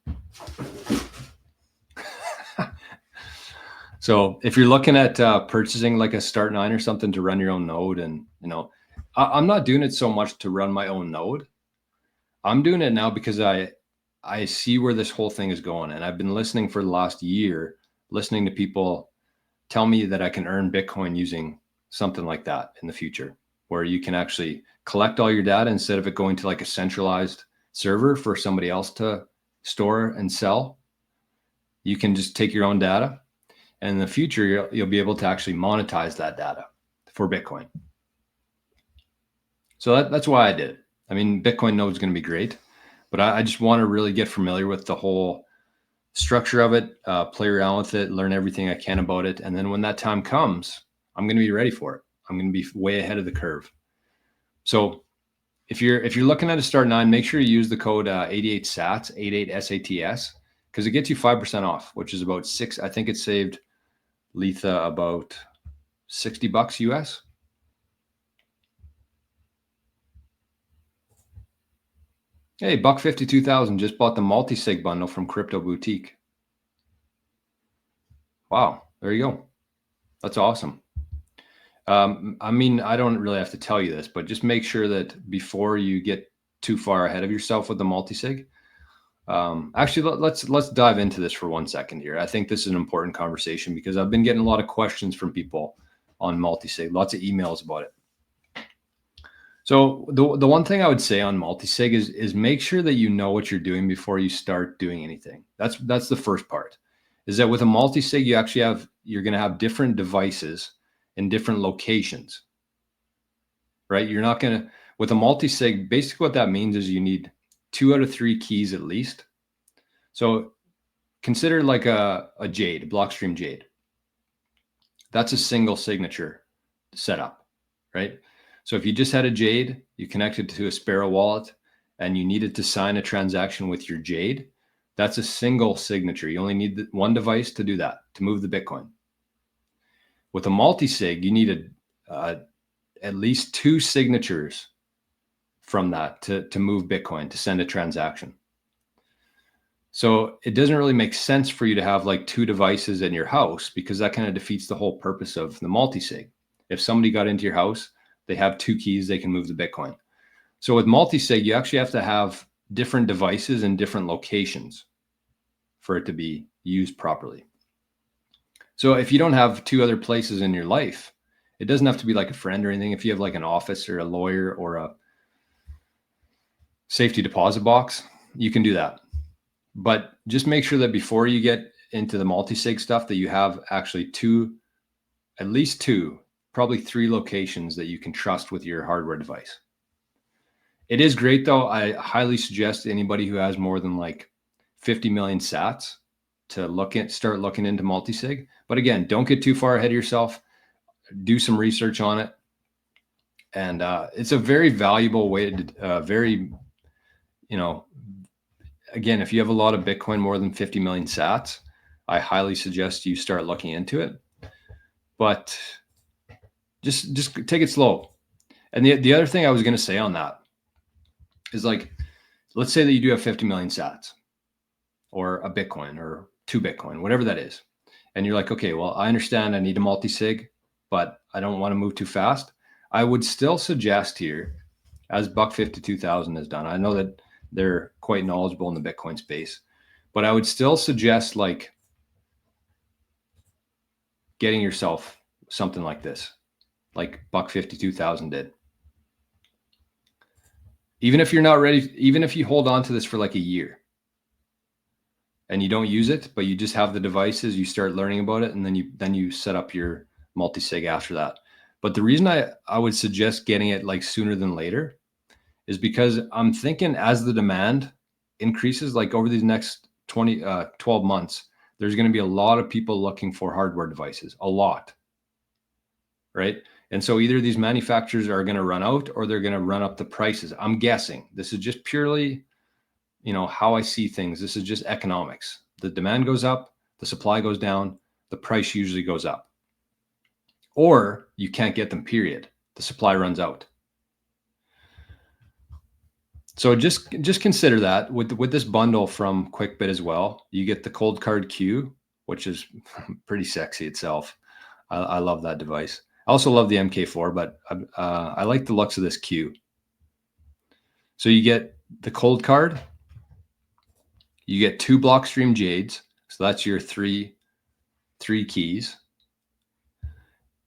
So if you're looking at purchasing like a Start9 or something to run your own node, and I'm not doing it so much to run my own node. I'm doing it now because I see where this whole thing is going. And I've been listening for the last year, listening to people tell me that I can earn Bitcoin using something like that in the future, where you can actually collect all your data instead of it going to like a centralized server for somebody else to store and sell. You can just take your own data, and in the future, you'll be able to actually monetize that data for Bitcoin. So that's why I did it. I mean, Bitcoin node is going to be great, but I just want to really get familiar with the whole structure of it, play around with it, learn everything I can about it. And then when that time comes, I'm going to be ready for it. I'm going to be way ahead of the curve. So if you're looking at a Start9, make sure you use the code 88SATS, 88SATS, because it gets you 5% off, which is about I think it saved Letha about $60 US. Hey, $152,000 just bought the multi-sig bundle from Crypto Boutique. Wow, there you go. That's awesome. I mean, I don't really have to tell you this, but just make sure that before you get too far ahead of yourself with the multi-sig. Actually, let's dive into this for 1 second here. I think this is an important conversation because I've been getting a lot of questions from people on multi-sig, lots of emails about it. So the one thing I would say on multi-sig is make sure that you know what you're doing before you start doing anything. That's the first part. Is that with a multi-sig, you're going to have different devices in different locations, right? You're not going to, with a multi-sig, basically what that means is you need 2 out of 3 keys at least. So consider like a Jade, a Blockstream Jade. That's a single signature setup, right? So if you just had a Jade, you connected to a Sparrow wallet, and you needed to sign a transaction with your Jade, that's a single signature. You only need one device to do that, to move the Bitcoin. With a multi-sig, you needed at least 2 signatures from that to move Bitcoin, to send a transaction. So it doesn't really make sense for you to have like 2 devices in your house, because that kind of defeats the whole purpose of the multi-sig. If somebody got into your house, they have 2 keys, they can move the Bitcoin. So with multi-sig, you actually have to have different devices in different locations for it to be used properly. So if you don't have 2 other places in your life, it doesn't have to be like a friend or anything. If you have like an office or a lawyer or a safety deposit box, you can do that. But just make sure that before you get into the multi-sig stuff that you have actually at least two, probably 3 locations that you can trust with your hardware device. It is great though. I highly suggest anybody who has more than like 50 million sats to start looking into multi-sig. But again, don't get too far ahead of yourself. Do some research on it. And it's a very valuable way to, again, if you have a lot of Bitcoin, more than 50 million sats, I highly suggest you start looking into it. But just take it slow. And the other thing I was going to say on that is, like, let's say that you do have 50 million sats or a Bitcoin or 2 Bitcoin, whatever that is. And you're like, okay, well, I understand I need a multi-sig, but I don't want to move too fast. I would still suggest here, as Buck52000 has done, I know that they're quite knowledgeable in the Bitcoin space, but I would still suggest like getting yourself something like this, like Buck52000 did. Even if you're not ready, even if you hold on to this for like a year and you don't use it, but you just have the devices, you start learning about it, and then you set up your multi-sig after that. But the reason I would suggest getting it like sooner than later is because I'm thinking as the demand increases, like over these next 12 months, there's going to be a lot of people looking for hardware devices, a lot, right? And so either these manufacturers are going to run out or they're going to run up the prices. I'm guessing. This is just purely, how I see things. This is just economics. The demand goes up, the supply goes down, the price usually goes up. Or you can't get them, period. The supply runs out. So just consider that with this bundle from QuickBit as well. You get the cold card Q, which is pretty sexy itself. I love that device. I also love the MK4, but I like the looks of this Q. So you get the cold card. You get 2 Blockstream Jades. So that's your three keys.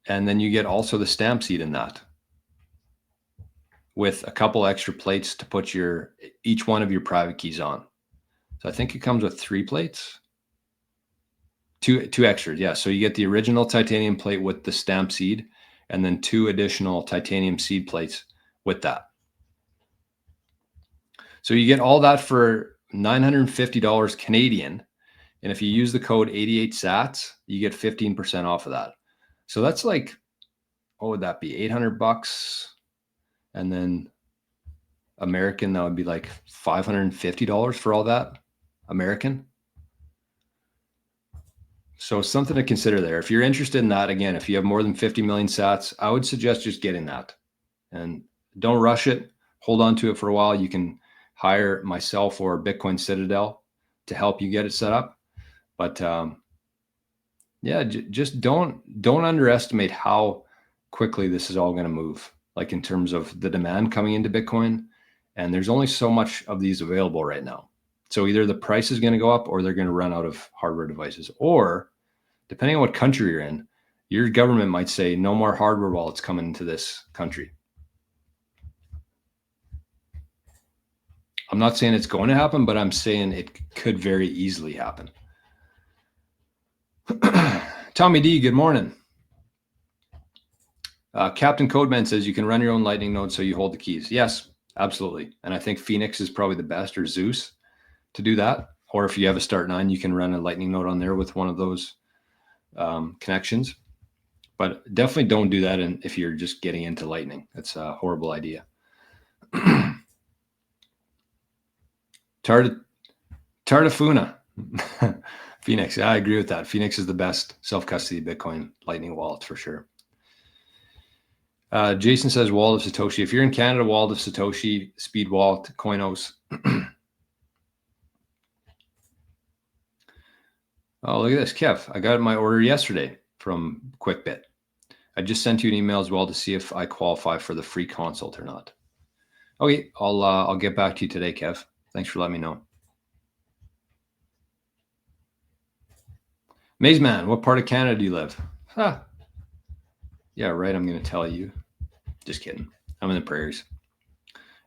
And then you get also the stamp seed in that, with a couple extra plates to put each one of your private keys on. So I think it comes with 3 plates. Two extras, yeah. So you get the original titanium plate with the stamp seed, and then 2 additional titanium seed plates with that. So you get all that for $950 Canadian. And if you use the code 88SATS, you get 15% off of that. So that's like, what would that be? $800. And then American, that would be like $550 for all that American. So something to consider there. If you're interested in that, again, if you have more than 50 million sats, I would suggest just getting that. And don't rush it. Hold on to it for a while. You can hire myself or Bitcoin Citadel to help you get it set up. But yeah, just don't underestimate how quickly this is all going to move, like in terms of the demand coming into Bitcoin. And there's only so much of these available right now. So either the price is going to go up or they're going to run out of hardware devices. Or depending on what country you're in, your government might say no more hardware wallets coming into this country. I'm not saying it's going to happen, but I'm saying it could very easily happen. Tommy D, good morning. Captain Codeman says you can run your own Lightning node so you hold the keys. Yes, absolutely. And I think Phoenix is probably the best, or Zeus, to do that. Or if you have a Start9, you can run a Lightning node on there with one of those connections. But definitely don't do that if you're just getting into Lightning. That's a horrible idea. Tardafuna. Phoenix. Yeah, I agree with that. Phoenix is the best self-custody Bitcoin Lightning wallet for sure. Jason says Wallet of Satoshi. If you're in Canada, Wallet of Satoshi, Speed Wallet, Coinos. Oh, look at this, Kev. I got my order yesterday from QuickBit. I just sent you an email as well to see if I qualify for the free consult or not. Okay, I'll get back to you today, Kev. Thanks for letting me know. Maze Man, what part of Canada do you live? Yeah, right. I'm going to tell you. Just kidding. I'm in the prairies.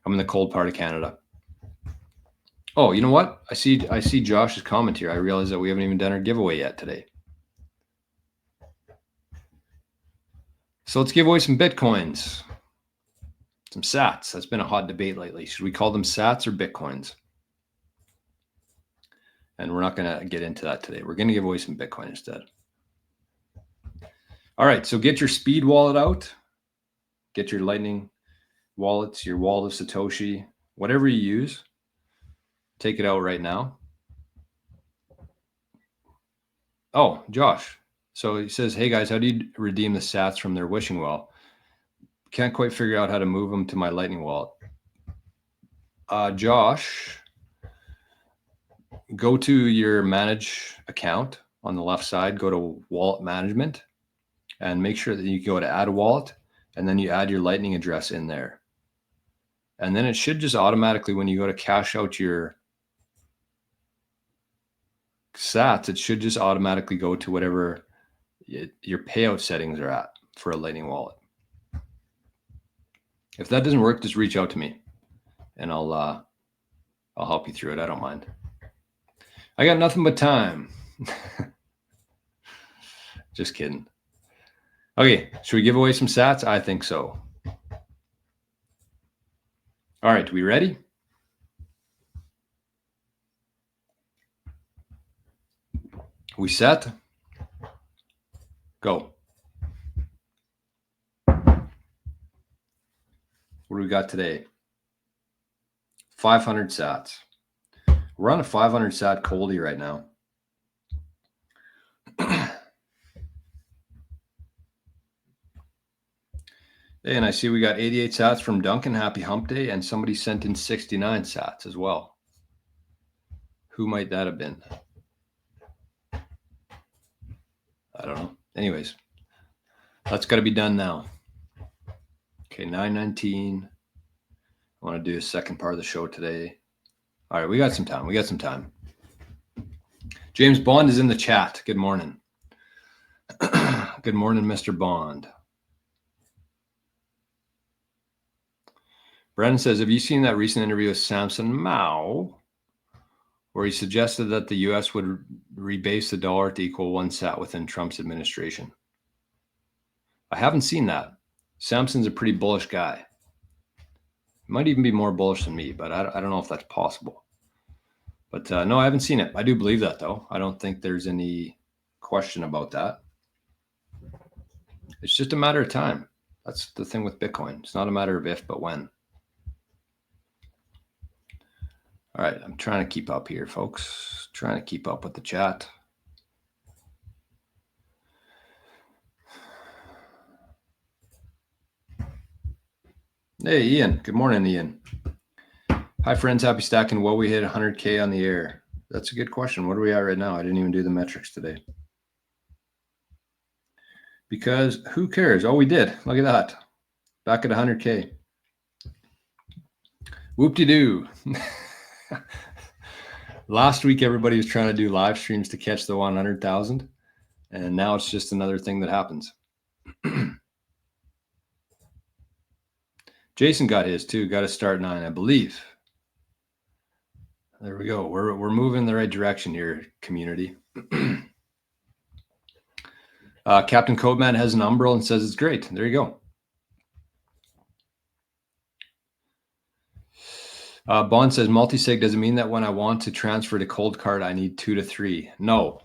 I'm in the cold part of Canada. Oh, you know what? I see Josh's comment here. I realize that we haven't even done our giveaway yet today. So let's give away some Bitcoins, some sats. That's been a hot debate lately. Should we call them sats or Bitcoins? And we're not going to get into that today. We're going to give away some Bitcoin instead. All right, so get your speed wallet out. Get your Lightning wallets, your wallet of Satoshi, whatever you use. Take it out right now. Oh, Josh. So he says, hey guys, how do you redeem the sats from their wishing well? Can't quite figure out how to move them to my Lightning wallet. Josh, go to your manage account on the left side, go to wallet management, and make sure that you go to add a wallet, and then you add your Lightning address in there. And then it should just automatically, when you go to cash out your sats, it should just automatically go to whatever your payout settings are at for a Lightning wallet. If that doesn't work, just reach out to me and I'll help you through it. I don't mind. I got nothing but time. Just kidding. Okay, should we give away some sats? I think so. All right, we ready? We set? Go. What do we got today? 500 sats. We're on a 500 sat coldie right now. Hey, and I see we got 88 sats from Duncan. Happy hump day. And somebody sent in 69 sats as well. Who might that have been? I don't know. Anyways, that's got to be done now. Okay, 9:19. I want to do a second part of the show today. All right, we got some time. James Bond is in the chat. Good morning. Good morning, Mr. Bond. Brennan says, have you seen that recent interview with Samson Mao, where he suggested that the U.S. would rebase the dollar to equal 1 sat within Trump's administration? I haven't seen that. Samson's a pretty bullish guy. He might even be more bullish than me, but I don't know if that's possible. But no, I haven't seen it. I do believe that, though. I don't think there's any question about that. It's just a matter of time. That's the thing with Bitcoin. It's not a matter of if, but when. All right, I'm trying to keep up here, folks. Trying to keep up with the chat. Hey, Ian. Good morning, Ian. Hi, friends. Happy stacking. Well, we hit 100K on the air. That's a good question. What are we at right now? I didn't even do the metrics today. Because who cares? Oh, we did. Look at that. Back at 100K. Whoop-de-doo. Last week, everybody was trying to do live streams to catch the 100,000. And now it's just another thing that happens. Jason got his too. Got to start 9, I believe. There we go. We're moving in the right direction here, community. Captain Codeman has an umbrella and says it's great. There you go. Bond says multi-sig doesn't mean that when I want to transfer to cold card, I need 2 to 3. No.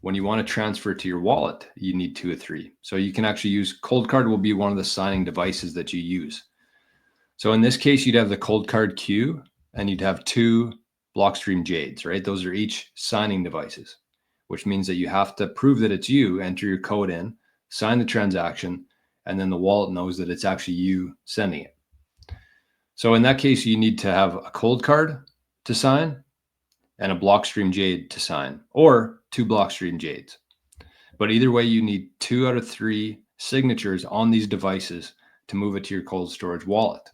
When you want to transfer to your wallet, you need 2 or 3. So you can actually use cold card will be one of the signing devices that you use. So in this case, you'd have the cold card queue and you'd have 2 Blockstream Jades, right? Those are each signing devices, which means that you have to prove that it's you, enter your code in, sign the transaction, and then the wallet knows that it's actually you sending it. So in that case, you need to have a cold card to sign and a Blockstream Jade to sign, or 2 Blockstream Jades. But either way, you need 2 out of 3 signatures on these devices to move it to your cold storage wallet.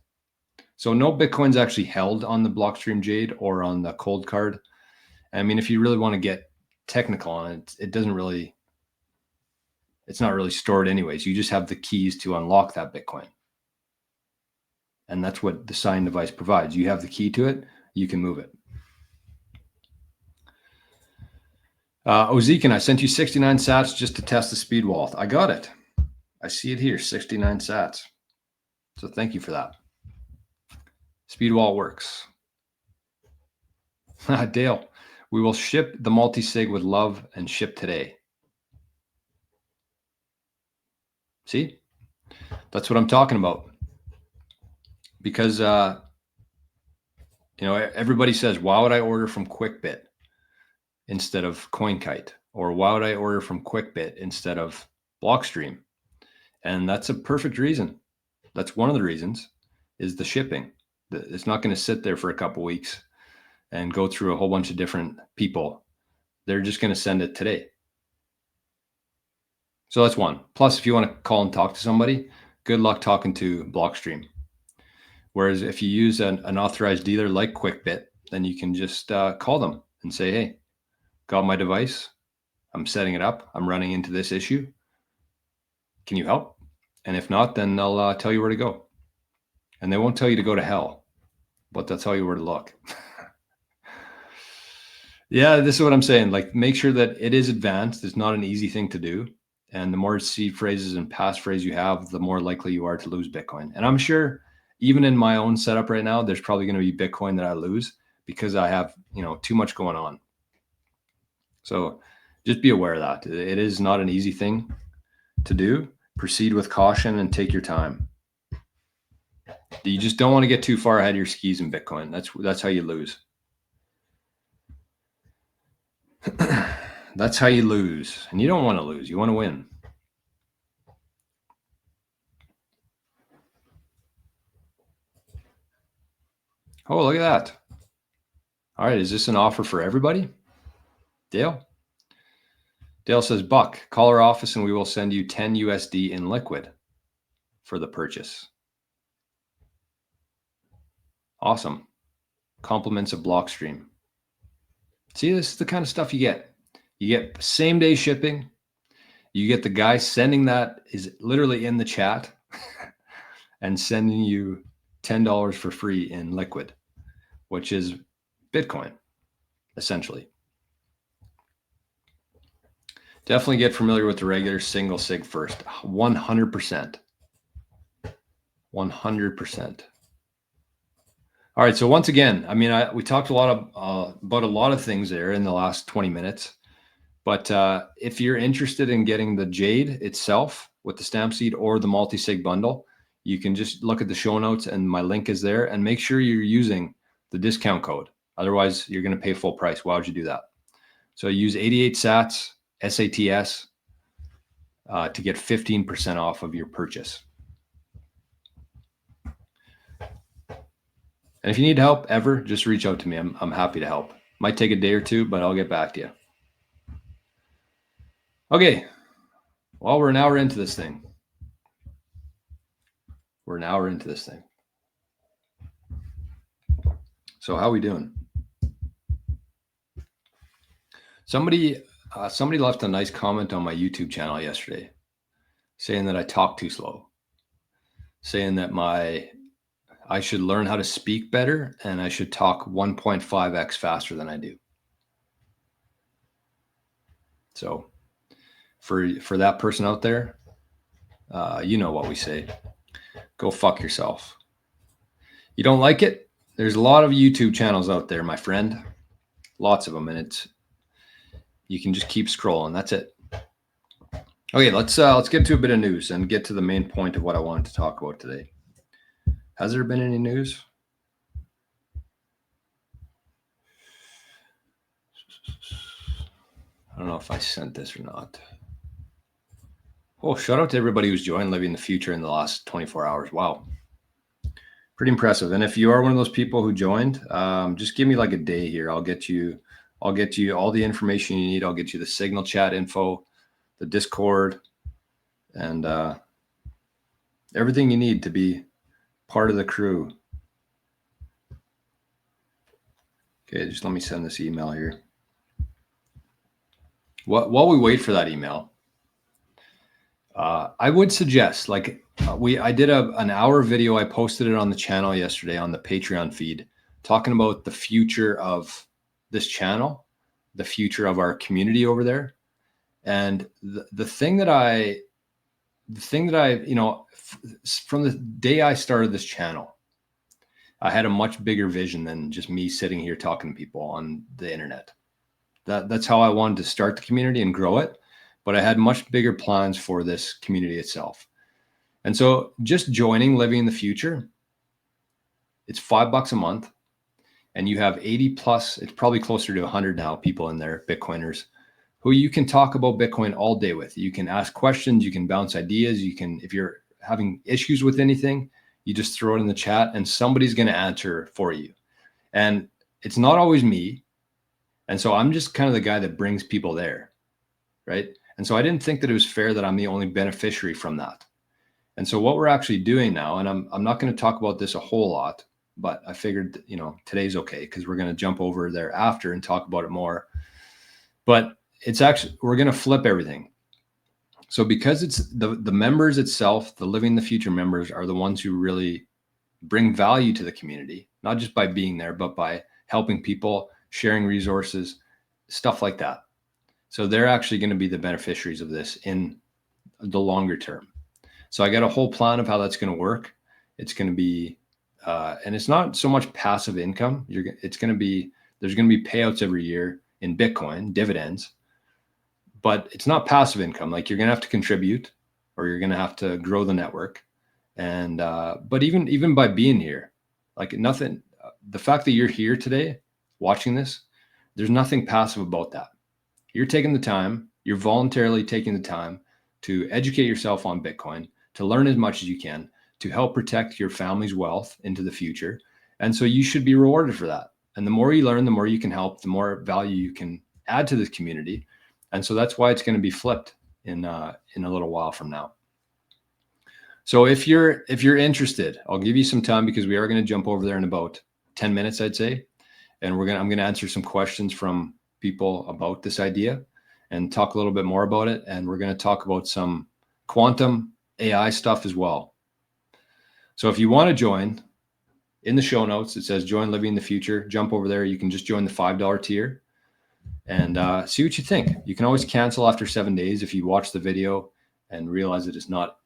So no Bitcoin's actually held on the Blockstream Jade or on the cold card. I mean, if you really want to get technical on it, it's not really stored anyways. You just have the keys to unlock that Bitcoin. And that's what the sign device provides. You have the key to it, you can move it. Ozekin, I sent you 69 sats just to test the speed wall. I got it. I see it here, 69 sats. So thank you for that. Speed wall works. Dale, we will ship the multi-sig with love and ship today. See? That's what I'm talking about. Because, everybody says, why would I order from QuickBit instead of CoinKite? Or why would I order from QuickBit instead of Blockstream? And that's a perfect reason. That's one of the reasons, is the shipping. It's not going to sit there for a couple weeks and go through a whole bunch of different people. They're just going to send it today. So that's one. Plus, if you want to call and talk to somebody, good luck talking to Blockstream. Whereas if you use an authorized dealer like QuickBit, then you can just call them and say, hey, got my device. I'm setting it up. I'm running into this issue. Can you help? And if not, then they'll tell you where to go. And they won't tell you to go to hell, but they'll tell you where to look. Yeah, this is what I'm saying. Like, make sure that it is advanced. It's not an easy thing to do. And the more seed phrases and passphrase you have, the more likely you are to lose Bitcoin. And I'm sure even in my own setup right now, there's probably going to be Bitcoin that I lose because I have, too much going on. So just be aware of that. It is not an easy thing to do. Proceed with caution and take your time. You just don't want to get too far ahead of your skis in Bitcoin. That's how you lose. That's how you lose. And you don't want to lose. You want to win. Oh, look at that. All right. Is this an offer for everybody? Dale? Dale says, Buck, call our office and we will send you 10 USD in liquid for the purchase. Awesome. Compliments of Blockstream. See, this is the kind of stuff you get. You get same day shipping. You get the guy sending that is literally in the chat and sending you $10 for free in liquid, which is Bitcoin, essentially. Definitely get familiar with the regular single sig first. 100%. 100%. All right. So once again, we talked a lot about a lot of things there in the last 20 minutes. But if you're interested in getting the Jade itself with the stamp seed or the multi-sig bundle, you can just look at the show notes and my link is there, and make sure you're using the discount code. Otherwise, you're going to pay full price. Why would you do that? So use 88 sats, SATS, to get 15% off of your purchase. And if you need help ever, just reach out to me. I'm happy to help. Might take a day or two, but I'll get back to you. Okay. Well, we're an hour into this thing. So how are we doing? Somebody left a nice comment on my YouTube channel yesterday saying that I talk too slow, saying that I should learn how to speak better and I should talk 1.5x faster than I do. So for that person out there, you know what we say. Go fuck yourself. You don't like it? There's a lot of YouTube channels out there, my friend. Lots of them, and you can just keep scrolling. That's it. Okay, let's get to a bit of news and get to the main point of what I wanted to talk about today. Has there been any news? I don't know if I sent this or not. Oh, shout out to everybody who's joined Living the Future in the last 24 hours. Wow. Pretty impressive. And if you are one of those people who joined, just give me like a day here. I'll get you all the information you need. I'll get you the Signal chat info, the Discord, and everything you need to be part of the crew. Okay, just let me send this email here. While we wait for that email, I would suggest, I did an hour video. I posted it on the channel yesterday on the Patreon feed talking about the future of this channel, the future of our community over there. And the thing that I, you know, from the day I started this channel, I had a much bigger vision than just me sitting here talking to people on the internet. That's how I wanted to start the community and grow it. But I had much bigger plans for this community itself. And so just joining Living in the Future, it's $5 a month. And you have 80 plus, it's probably closer to 100 now people in there, Bitcoiners, who you can talk about Bitcoin all day with. You can ask questions, you can bounce ideas, you can, if you're having issues with anything, you just throw it in the chat and somebody's going to answer for you. And it's not always me. And so I'm just kind of the guy that brings people there, right? And so I didn't think that it was fair that I'm the only beneficiary from that. And so what we're actually doing now, and I'm not going to talk about this a whole lot, but I figured, you know, today's okay because we're going to jump over there after and talk about it more. But it's actually, we're going to flip everything. So because it's the members itself, the Living the Future members are the ones who really bring value to the community, not just by being there, but by helping people, sharing resources, stuff like that. So they're actually going to be the beneficiaries of this in the longer term. So I got a whole plan of how that's going to work. It's going to be, and it's not so much passive income. It's going to be, there's going to be payouts every year in Bitcoin, dividends, but it's not passive income. Like you're going to have to contribute or you're going to have to grow the network. And, but even by being here, like nothing, the fact that you're here today watching this, there's nothing passive about that. You're taking the time, you're voluntarily taking the time to educate yourself on Bitcoin, to learn as much as you can, to help protect your family's wealth into the future. And so you should be rewarded for that. And the more you learn, the more you can help, the more value you can add to this community. And so that's why it's going to be flipped in a little while from now. So if you're interested, I'll give you some time because we are going to jump over there in about 10 minutes, I'd say. And I'm going to answer some questions from people about this idea and talk a little bit more about it. And we're going to talk about some quantum AI stuff as well. So if you want to join, in the show notes, it says join Living the Future. Jump over there. You can just join the $5 tier and see what you think. You can always cancel after 7 days if you watch the video and realize that it's not,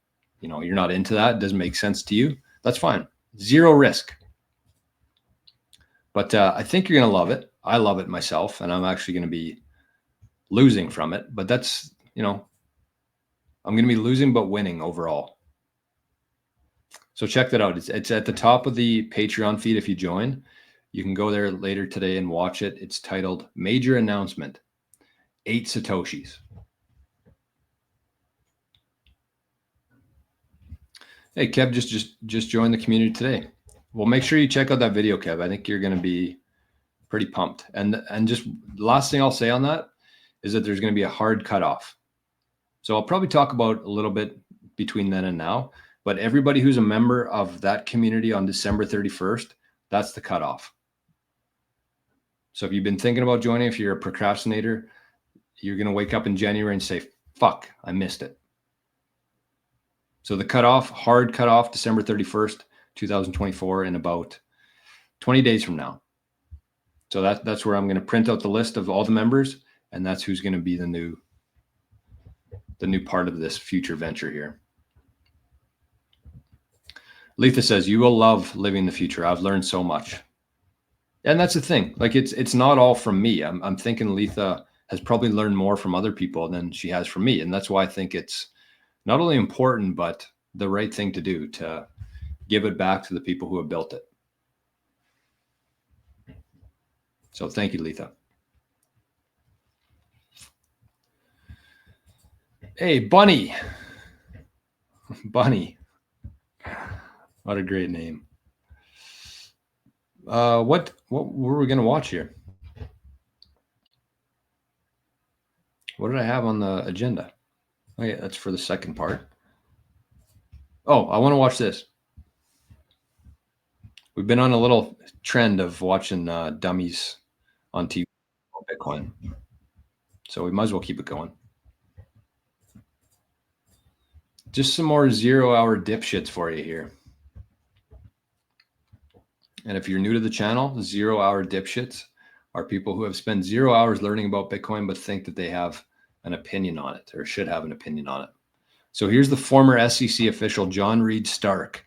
you know, you're not into that. It doesn't make sense to you. That's fine. Zero risk. But I think you're going to love it. I love it myself, and I'm actually going to be losing from it. But that's, you know, I'm going to be losing but winning overall. So check that out. It's at the top of the Patreon feed if you join. You can go there later today and watch it. It's titled Major Announcement, 8 Satoshis. Hey, Kev just joined the community today. Well, make sure you check out that video, Kev. I think you're going to be pretty pumped. And just the last thing I'll say on that is that there's going to be a hard cutoff. So I'll probably talk about a little bit between then and now, but everybody who's a member of that community on December 31st, that's the cutoff. So if you've been thinking about joining, if you're a procrastinator, you're going to wake up in January and say, fuck, I missed it. So the cutoff, hard cutoff, December 31st, 2024, in about 20 days from now. So that's where I'm going to print out the list of all the members, and that's who's going to be the new part of this future venture here. Letha says, you will love Living the Future. I've learned so much. And that's the thing. Like it's not all from me. I'm thinking Letha has probably learned more from other people than she has from me. And that's why I think it's not only important, but the right thing to do to give it back to the people who have built it. So thank you, Letha. Hey, Bunny. Bunny. What a great name. What were we going to watch here? What did I have on the agenda? Oh, yeah, that's for the second part. Oh, I want to watch this. We've been on a little trend of watching dummies on TV on Bitcoin. So we might as well keep it going. Just some more 0-hour dipshits for you here. And if you're new to the channel, 0 hour dipshits are people who have spent 0 hours learning about Bitcoin, but think that they have an opinion on it or should have an opinion on it. So here's the former SEC official, John Reed Stark,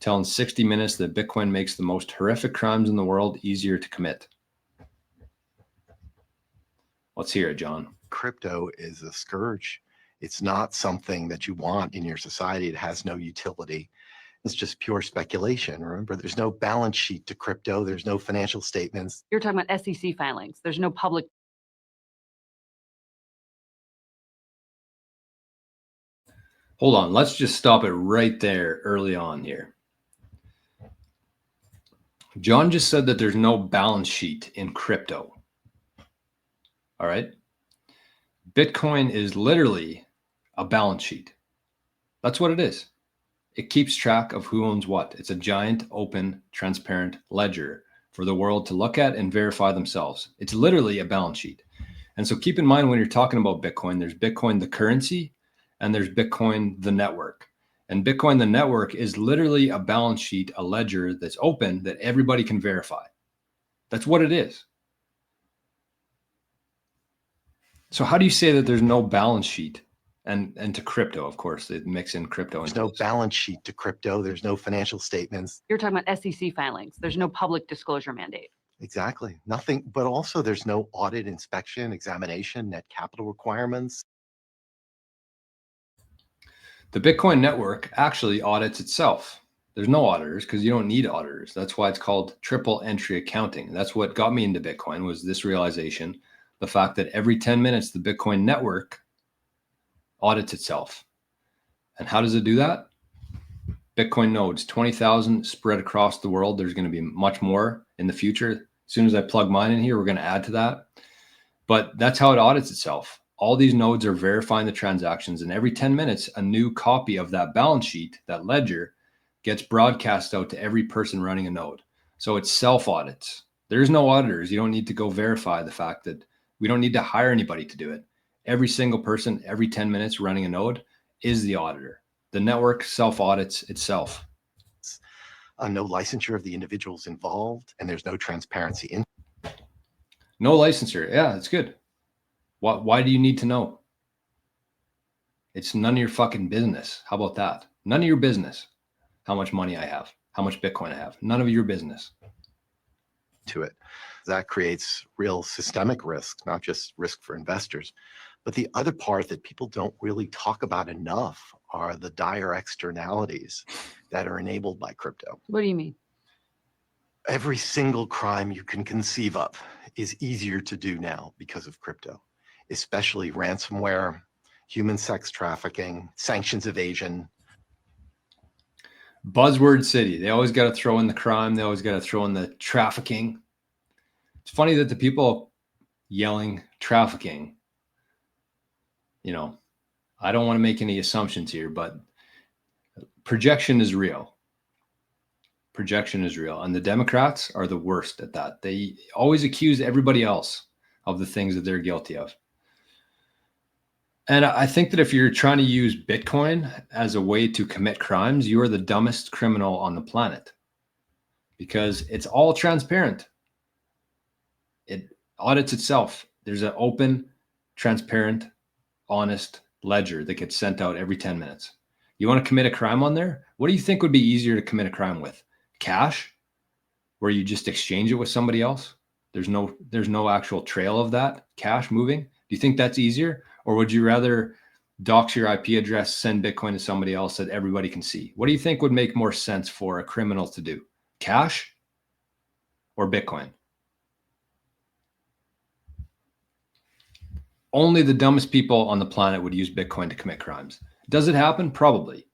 telling 60 Minutes that Bitcoin makes the most horrific crimes in the world easier to commit. Let's hear it, John. Crypto is a scourge. It's not something that you want in your society. It has no utility. It's just pure speculation. Remember, there's no balance sheet to crypto. There's no financial statements. You're talking about SEC filings. There's no public. Hold on. Let's just stop it right there early on here. John just said that there's no balance sheet in crypto. All right. Bitcoin is literally a balance sheet. That's what it is. It keeps track of who owns what. It's a giant, open, transparent ledger for the world to look at and verify themselves. It's literally a balance sheet. And so keep in mind when you're talking about Bitcoin, there's Bitcoin, the currency, and there's Bitcoin, the network. And Bitcoin, the network, is literally a balance sheet, a ledger that's open that everybody can verify. That's what it is. So how do you say that there's no balance sheet and to crypto? Of course, they mix in crypto. There's no balance sheet to crypto. There's no financial statements. You're talking about SEC filings. There's no public disclosure mandate. Exactly. Nothing, but also there's no audit, inspection, examination, net capital requirements. The Bitcoin network actually audits itself. There's no auditors because you don't need auditors. That's why it's called triple entry accounting. That's what got me into Bitcoin, was this realization, the fact that every 10 minutes, the Bitcoin network audits itself. And how does it do that? Bitcoin nodes, 20,000 spread across the world. There's going to be much more in the future. As soon as I plug mine in here, we're going to add to that. But that's how it audits itself. All these nodes are verifying the transactions, and every 10 minutes, a new copy of that balance sheet, that ledger, gets broadcast out to every person running a node. So it's self-audits. There's no auditors. You don't need to go verify the fact that we don't need to hire anybody to do it. Every single person, every 10 minutes running a node is the auditor. The network self-audits itself. No licensure of the individuals involved, and there's no transparency in. No licensure. Yeah, that's good. Why do you need to know? It's none of your fucking business. How about that? None of your business how much money I have, how much Bitcoin I have. None of your business. To it. That creates real systemic risk, not just risk for investors. But the other part that people don't really talk about enough are the dire externalities that are enabled by crypto. What do you mean? Every single crime you can conceive of is easier to do now because of crypto, especially ransomware, human sex trafficking, sanctions evasion. Buzzword city. They always got to throw in the crime. They always got to throw in the trafficking. It's funny that the people yelling trafficking, you know, I don't want to make any assumptions here, but projection is real. Projection is real. And the Democrats are the worst at that. They always accuse everybody else of the things that they're guilty of. And I think that if you're trying to use Bitcoin as a way to commit crimes, you are the dumbest criminal on the planet, because it's all transparent. It audits itself. There's an open, transparent, honest ledger that gets sent out every 10 minutes. You want to commit a crime on there? What do you think would be easier to commit a crime with? Cash, where you just exchange it with somebody else? There's no actual trail of that cash moving. Do you think that's easier? Or would you rather dox your IP address, send Bitcoin to somebody else that everybody can see? What do you think would make more sense for a criminal to do? Cash or Bitcoin? Only the dumbest people on the planet would use Bitcoin to commit crimes. Does it happen? Probably.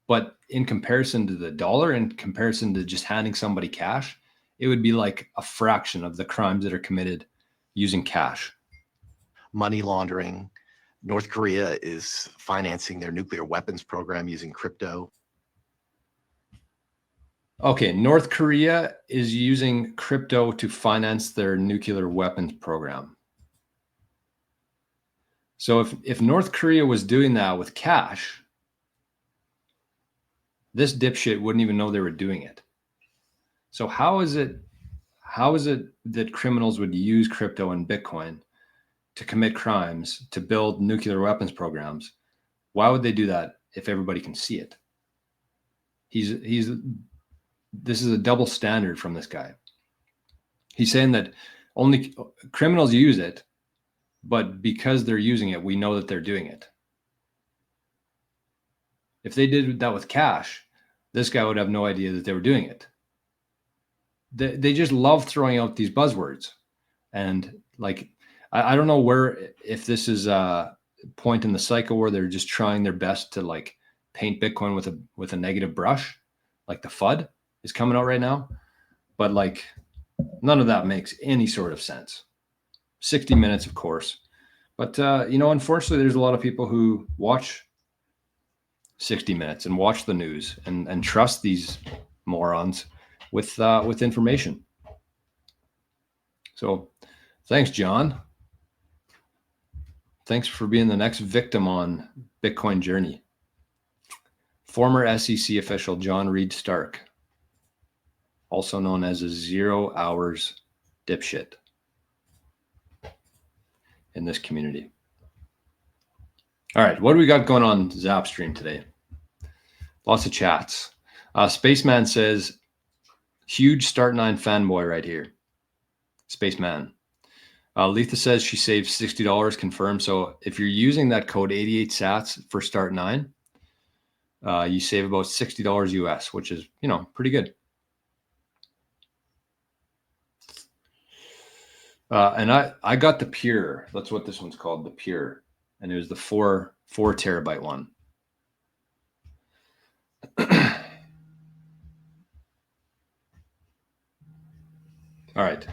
But in comparison to the dollar, in comparison to just handing somebody cash, it would be like a fraction of the crimes that are committed using cash. Money laundering. North Korea is financing their nuclear weapons program using crypto. Okay, North Korea is using crypto to finance their nuclear weapons program. So if North Korea was doing that with cash, this dipshit wouldn't even know they were doing it. So how is it that criminals would use crypto and Bitcoin to commit crimes, to build nuclear weapons programs? Why would they do that if everybody can see it? This is a double standard from this guy. He's saying that only criminals use it, but because they're using it, we know that they're doing it. If they did that with cash, this guy would have no idea that they were doing it. They just love throwing out these buzzwords. And like, I don't know if this is a point in the cycle where they're just trying their best to like paint Bitcoin with a negative brush, like the FUD is coming out right now. But like, none of that makes any sort of sense. 60 minutes, of course. But, unfortunately, there's a lot of people who watch 60 minutes and watch the news and trust these morons with information. So thanks, John. Thanks for being the next victim on Bitcoin Journey. Former SEC official John Reed Stark, also known as a 0 hours dipshit in this community. All right, what do we got going on Zapstream today? Lots of chats. Spaceman says, huge Start9 fanboy right here. Spaceman. Letha says she saved $60 confirmed. So if you're using that code 88 sats for Start9, you save about $60 US, which is, pretty good. And I got the Pure. That's what this one's called, the Pure. And it was the 4 terabyte one. All right.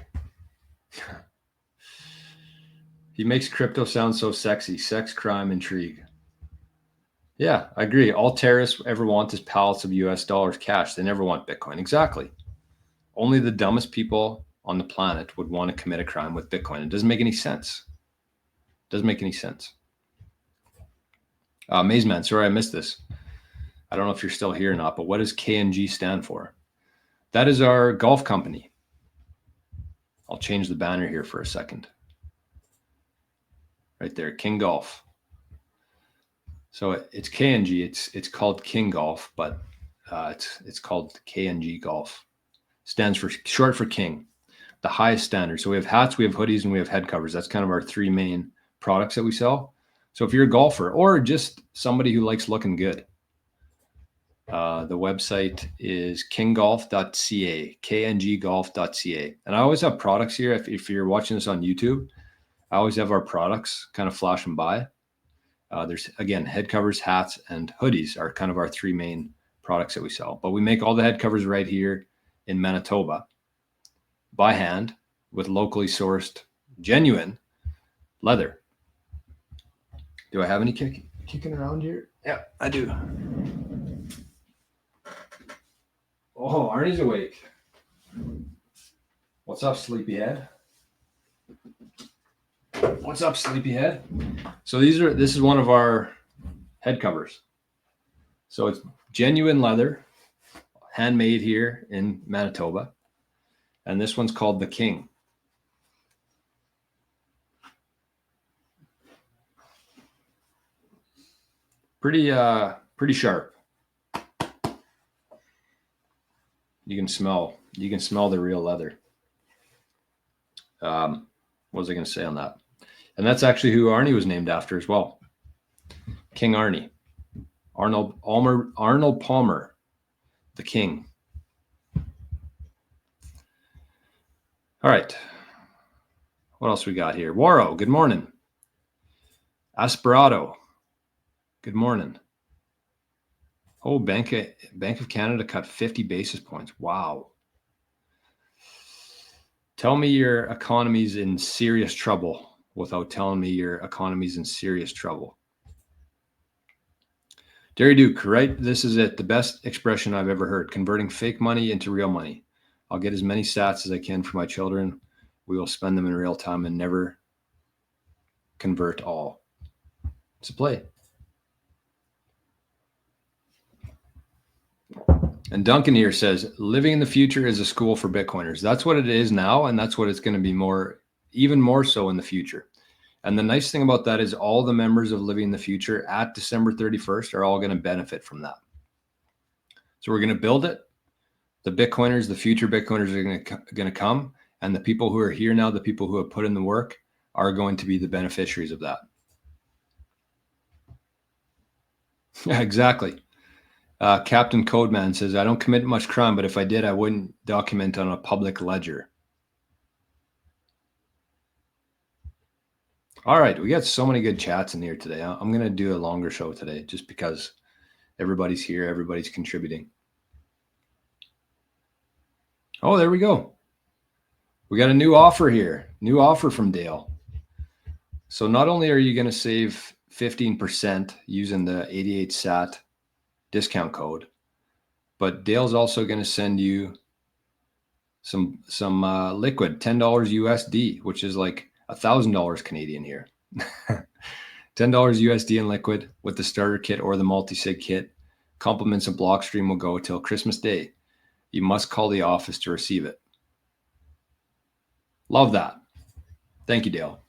He makes crypto sound so sexy. Sex, crime, intrigue. Yeah, I agree. All terrorists ever want is pallets of US dollars cash. They never want Bitcoin. Exactly. Only the dumbest people on the planet would want to commit a crime with Bitcoin. It doesn't make any sense. Doesn't make any sense. Mazeman, sorry I missed this. I don't know if you're still here or not, but what does KNG stand for? That is our golf company. I'll change the banner here for a second. Right there, King Golf. So it's KNG. It's called King Golf, but it's called KNG Golf. Stands for short for King, the highest standard. So we have hats, we have hoodies, and we have head covers. That's kind of our three main products that we sell. So if you're a golfer or just somebody who likes looking good, the website is knggolf.ca, knggolf.ca. And I always have products here. If you're watching this on YouTube, I always have our products kind of flashing by. There's, again, head covers, hats, and hoodies are kind of our three main products that we sell. But we make all the head covers right here in Manitoba by hand with locally sourced, genuine leather. Do I have any kicking around here? Yeah, I do. Oh, Arnie's awake. What's up, sleepyhead? What's up, sleepyhead? So this is one of our head covers. So it's genuine leather, handmade here in Manitoba. And this one's called the King. Pretty sharp. You can smell the real leather. What was I going to say on that? And that's actually who Arnie was named after as well. King Arnie. Arnold Palmer, the King. All right. What else we got here? Waro, good morning. Aspirado, good morning. Oh, Bank of Canada cut 50 basis points. Wow. Tell me your economy's in serious trouble without telling me your economy's in serious trouble. Derry Duke, right? This is it. The best expression I've ever heard. Converting fake money into real money. I'll get as many sats as I can for my children. We will spend them in real time and never convert all. It's a play. And Duncan here says, living in the future is a school for Bitcoiners. That's what it is now. And that's what it's going to be even more so in the future. And the nice thing about that is all the members of Living in the Future at December 31st are all going to benefit from that. So we're going to build it. The Bitcoiners, the future Bitcoiners are going to come. And the people who are here now, the people who have put in the work, are going to be the beneficiaries of that. Yeah, exactly. Captain Codeman says, I don't commit much crime, but if I did, I wouldn't document on a public ledger. All right. We got so many good chats in here today. I'm going to do a longer show today just because everybody's here. Everybody's contributing. Oh, there we go. We got a new offer here. New offer from Dale. So not only are you going to save 15% using the 88 SAT discount code, but Dale's also going to send you some liquid, $10 USD, which is like $1,000 Canadian here. $10 USD in liquid with the starter kit or the multi-sig kit. Compliments of Blockstream will go till Christmas Day. You must call the office to receive it. Love that. Thank you, Dale.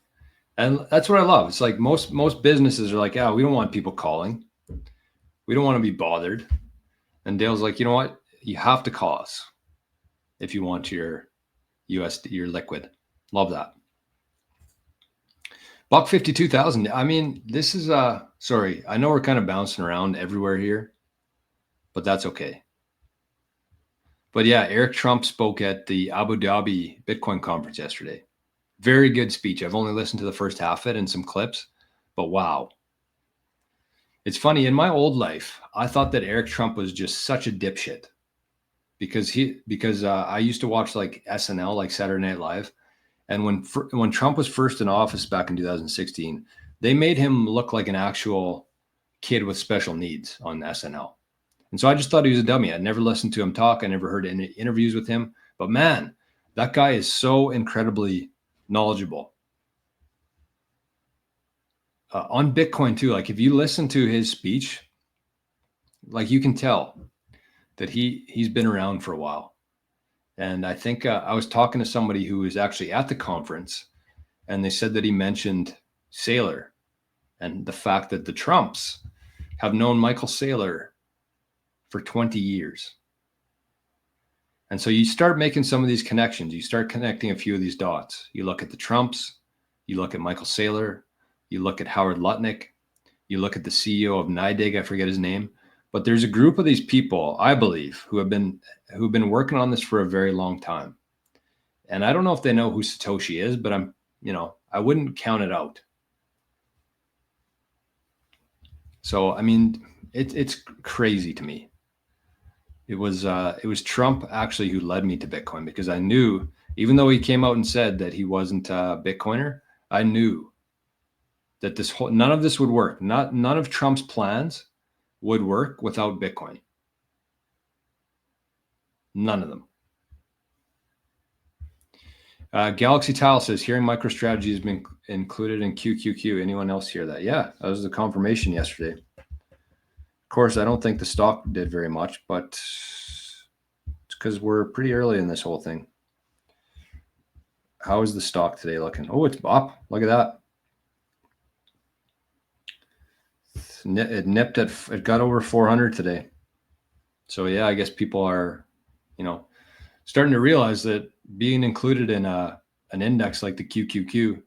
And that's what I love. It's like most businesses are like, yeah, we don't want people calling. We don't want to be bothered. And Dale's like, you know what? You have to call us if you want your USD, your liquid. Love that. Buck 52,000. I mean, this is sorry. I know we're kind of bouncing around everywhere here, but that's okay. But yeah, Eric Trump spoke at the Abu Dhabi Bitcoin conference yesterday. Very good speech. I've only listened to the first half of it and some clips, but wow. It's funny, in my old life, I thought that Eric Trump was just such a dipshit because I used to watch like SNL, like Saturday Night Live. And when Trump was first in office back in 2016, they made him look like an actual kid with special needs on SNL. And so I just thought he was a dummy. I never listened to him talk. I never heard any interviews with him. But man, that guy is so incredibly knowledgeable. On Bitcoin too. Like if you listen to his speech, like you can tell that he's been around for a while. And I think I was talking to somebody who was actually at the conference, and they said that he mentioned Saylor and the fact that the Trumps have known Michael Saylor for 20 years. And so you start making some of these connections. You start connecting a few of these dots. You look at the Trumps, you look at Michael Saylor, you look at Howard Lutnick, you look at the CEO of NYDIG, I forget his name. But there's a group of these people, I believe, who've been working on this for a very long time. And I don't know if they know who Satoshi is, but I wouldn't count it out. So, I mean, it's crazy to me. It was Trump actually who led me to Bitcoin, because I knew, even though he came out and said that he wasn't a Bitcoiner, I knew that none of this would work. None of Trump's plans would work without Bitcoin. None of them. Galaxy Tile says, hearing MicroStrategy has been included in QQQ. Anyone else hear that? Yeah, that was the confirmation yesterday. Of course, I don't think the stock did very much, but it's because we're pretty early in this whole thing. How is the stock today looking? Oh, it's up. Look at that. It got over 400 today. So yeah, I guess people are, starting to realize that being included in an index like the QQQ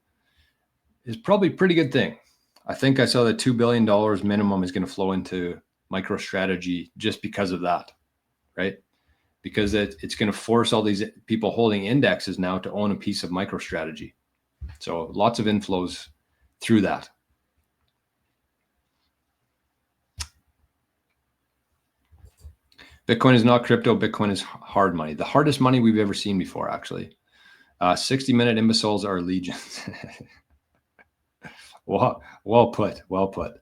is probably a pretty good thing. I think I saw that $2 billion minimum is going to flow into MicroStrategy just because of that, right? Because it's going to force all these people holding indexes now to own a piece of MicroStrategy. So lots of inflows through that. Bitcoin is not crypto. Bitcoin is hard money. The hardest money we've ever seen before, actually. 60-minute imbeciles are legions. Well put. Well put.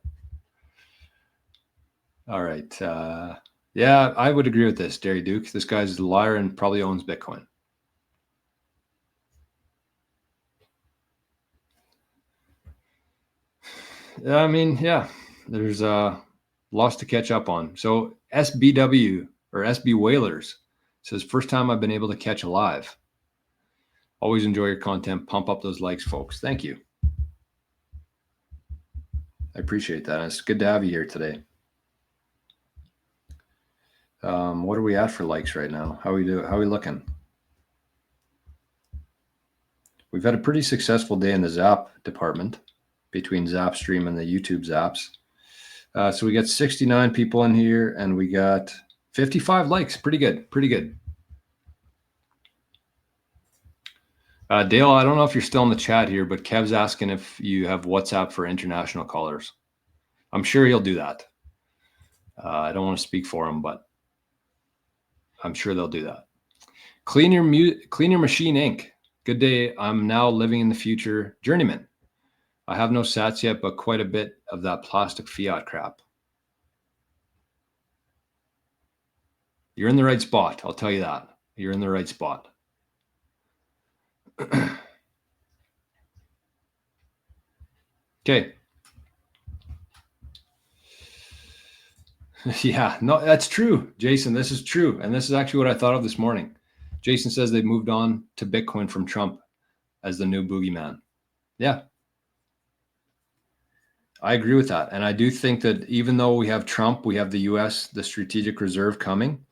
All right. Yeah, I would agree with this, Derry Duke. This guy's a liar and probably owns Bitcoin. I mean, yeah, there's lots to catch up on. So SBW or SB Whalers says, first time I've been able to catch a live. Always enjoy your content. Pump up those likes, folks. Thank you. I appreciate that. It's good to have you here today. What are we at for likes right now? How are we looking? We've had a pretty successful day in the Zap department between Zapstream and the YouTube Zaps. So we got 69 people in here and we got 55 likes. Pretty good. Pretty good. Dale, I don't know if you're still in the chat here, but Kev's asking if you have WhatsApp for international callers. I'm sure he'll do that. I don't want to speak for him, but I'm sure they'll do that. Clean Your Machine Inc. Good day. I'm now living in the future. Journeyman. I have no sats yet, but quite a bit of that plastic fiat crap. You're in the right spot. I'll tell you that. You're in the right spot. Okay. Yeah, no, that's true, Jason. This is true. And this is actually what I thought of this morning. Jason says they moved on to Bitcoin from Trump as the new boogeyman. Yeah. I agree with that. And I do think that even though we have Trump, we have the US, the strategic reserve coming.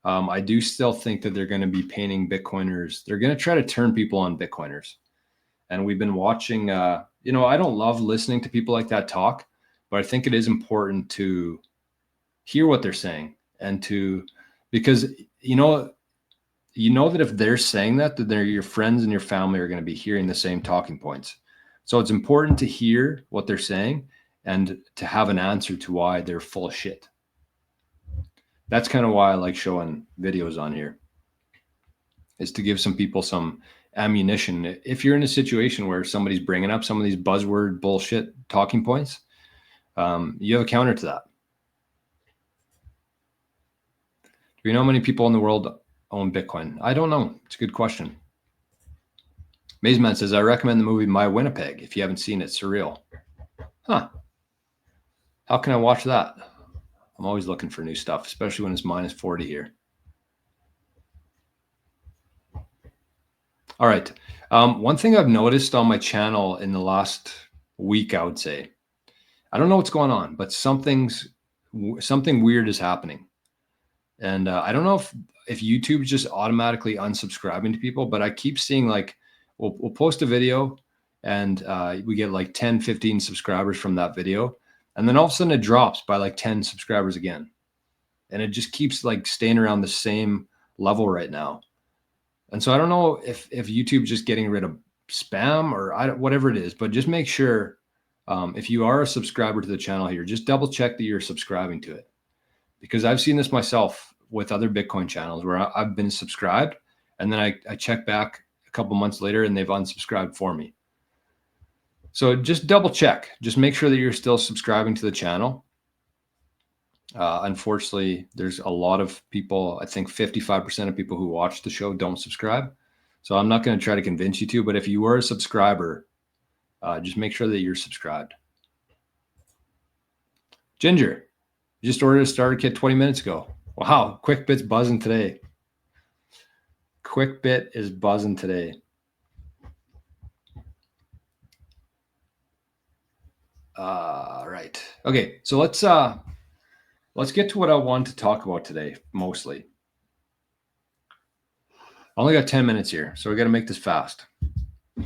I do still think that they're going to be painting Bitcoiners. They're going to try to turn people on Bitcoiners. And we've been watching, I don't love listening to people like that talk, but I think it is important to hear what they're saying because you know that if they're saying that your friends and your family are going to be hearing the same talking points. So it's important to hear what they're saying and to have an answer to why they're full of shit. That's kind of why I like showing videos on here, is to give some people some ammunition. If you're in a situation where somebody's bringing up some of these buzzword bullshit talking points, you have a counter to that. Do you know how many people in the world own Bitcoin? I don't know. It's a good question. Mazeman says, I recommend the movie My Winnipeg. If you haven't seen it, surreal. Huh. How can I watch that? I'm always looking for new stuff, especially when it's minus 40 here. All right. One thing I've noticed on my channel in the last week, I would say, I don't know what's going on, but something weird is happening. And I don't know if YouTube's just automatically unsubscribing to people, but I keep seeing like, we'll post a video and we get like 10, 15 subscribers from that video. And then all of a sudden it drops by like 10 subscribers again. And it just keeps like staying around the same level right now. And so I don't know if YouTube's just getting rid of spam or whatever it is, but just make sure if you are a subscriber to the channel here, just double check that you're subscribing to it. Because I've seen this myself with other Bitcoin channels where I've been subscribed and then I check back a couple months later and they've unsubscribed for me. So just double check. Just make sure that you're still subscribing to the channel. Unfortunately, there's a lot of people, I think 55% of people who watch the show don't subscribe. So I'm not going to try to convince you to, but if you were a subscriber, just make sure that you're subscribed. Ginger, you just ordered a starter kit 20 minutes ago. Wow, QuickBit's buzzing today. QuickBit is buzzing today. Right. Okay, so let's get to what I want to talk about today, mostly. I only got 10 minutes here, so we got to make this fast. All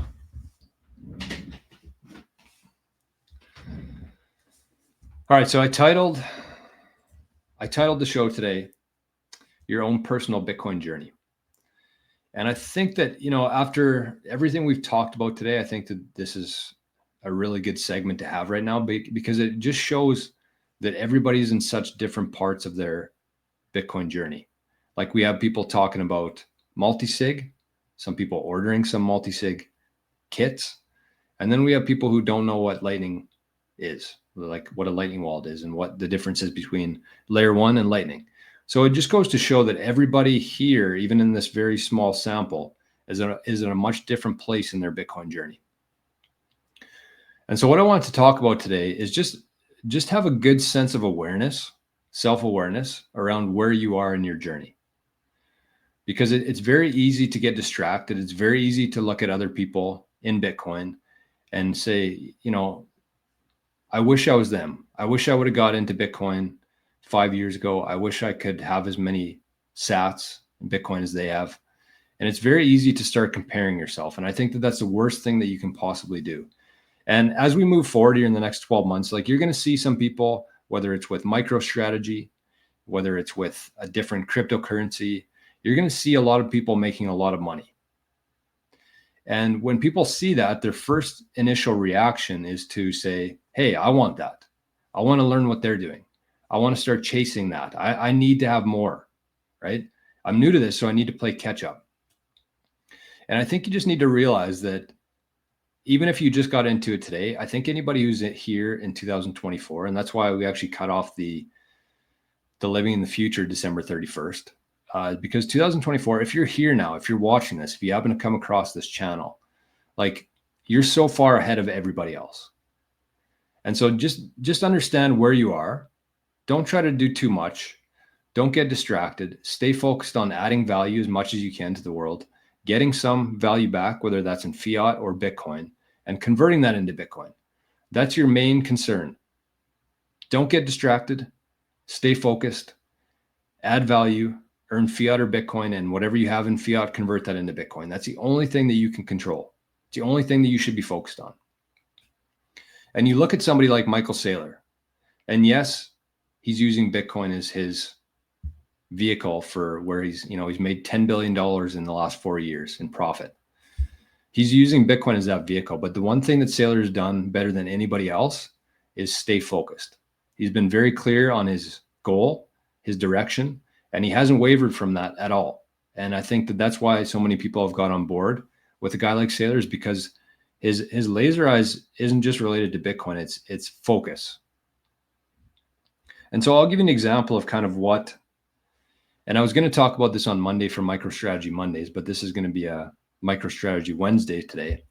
right, so I titled the show today, Your Own Personal Bitcoin Journey. And I think that, after everything we've talked about today, I think that this is a really good segment to have right now because it just shows that everybody's in such different parts of their Bitcoin journey. Like we have people talking about multi-sig, some people ordering some multi-sig kits, and then we have people who don't know what Lightning is, like what a Lightning wallet is and what the difference is between layer 1 and Lightning. So it just goes to show that everybody here, even in this very small sample, is in a much different place in their Bitcoin journey. And so what I want to talk about today is just have a good sense of awareness self-awareness around where you are in your journey. Because it's very easy to get distracted. It's very easy to look at other people in Bitcoin and say, you know, I wish I was them. I wish I would have got into Bitcoin 5 years ago. I wish I could have as many sats in Bitcoin as they have. And it's very easy to start comparing yourself. And I think that that's the worst thing that you can possibly do. And as we move forward here in the next 12 months, like you're going to see some people, whether it's with MicroStrategy, whether it's with a different cryptocurrency, you're going to see a lot of people making a lot of money. And when people see that, their first initial reaction is to say, hey, I want that. I want to learn what they're doing. I want to start chasing that. I need to have more, right? I'm new to this, so I need to play catch up. And I think you just need to realize that even if you just got into it today, I think anybody who's here in 2024, and that's why we actually cut off the Living in the Future December 31st, because 2024, if you're here now, if you're watching this, if you happen to come across this channel, like you're so far ahead of everybody else. And so just understand where you are. Don't try to do too much. Don't get distracted. Stay focused on adding value as much as you can to the world, getting some value back, whether that's in fiat or Bitcoin, and converting that into Bitcoin. That's your main concern. Don't get distracted. Stay focused. Add value. Earn fiat or Bitcoin, and whatever you have in fiat, convert that into Bitcoin. That's the only thing that you can control. It's the only thing that you should be focused on. And you look at somebody like Michael Saylor, and yes, he's using Bitcoin as his vehicle for where he's made $10 billion in the last 4 years in profit. He's using Bitcoin as that vehicle. But the one thing that Saylor has done better than anybody else is stay focused. He's been very clear on his goal, his direction, and he hasn't wavered from that at all. And I think that that's why so many people have got on board with a guy like Saylor, is because his laser eyes isn't just related to Bitcoin, it's focus. And so I'll give you an example of kind of what, and I was going to talk about this on Monday for MicroStrategy Mondays, but this is going to be a MicroStrategy Wednesday today.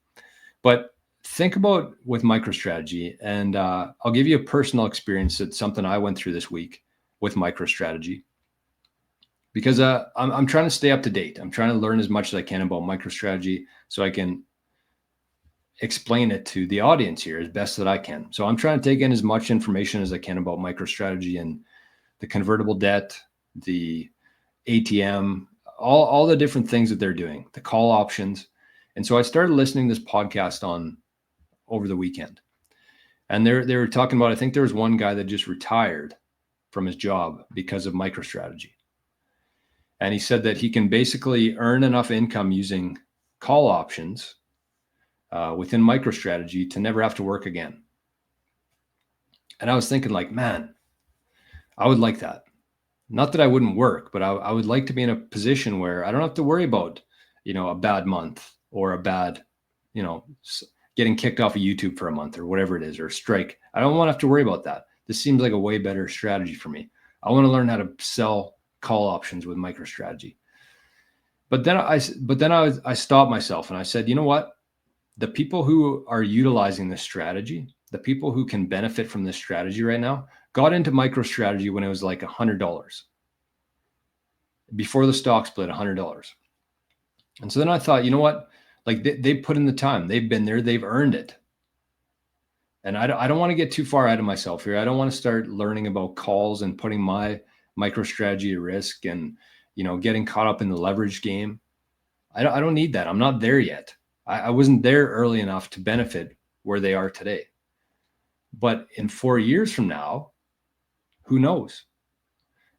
But think about with MicroStrategy, and I'll give you a personal experience. It's something I went through this week with MicroStrategy. Because I'm trying to stay up to date. I'm trying to learn as much as I can about MicroStrategy so I can explain it to the audience here as best that I can. So I'm trying to take in as much information as I can about MicroStrategy and the convertible debt, the ATM, all the different things that they're doing, the call options. And so I started listening to this podcast over the weekend. And they were talking about, I think there was one guy that just retired from his job because of MicroStrategy. And he said that he can basically earn enough income using call options within MicroStrategy to never have to work again. And I was thinking like, man, I would like that. Not that I wouldn't work, but I would like to be in a position where I don't have to worry about, a bad month or a bad, getting kicked off of YouTube for a month or whatever it is, or a strike. I don't want to have to worry about that. This seems like a way better strategy for me. I want to learn how to sell call options with MicroStrategy. But then I stopped myself and I said, you know what? The people who are utilizing this strategy, the people who can benefit from this strategy right now, got into MicroStrategy when it was like $100. Before the stock split, $100. And so then I thought, you know what? Like they put in the time. They've been there. They've earned it. And I don't want to get too far out of myself here. I don't want to start learning about calls and putting my MicroStrategy at risk and, getting caught up in the leverage game. I don't need that. I'm not there yet. I wasn't there early enough to benefit where they are today. But in 4 years from now, who knows?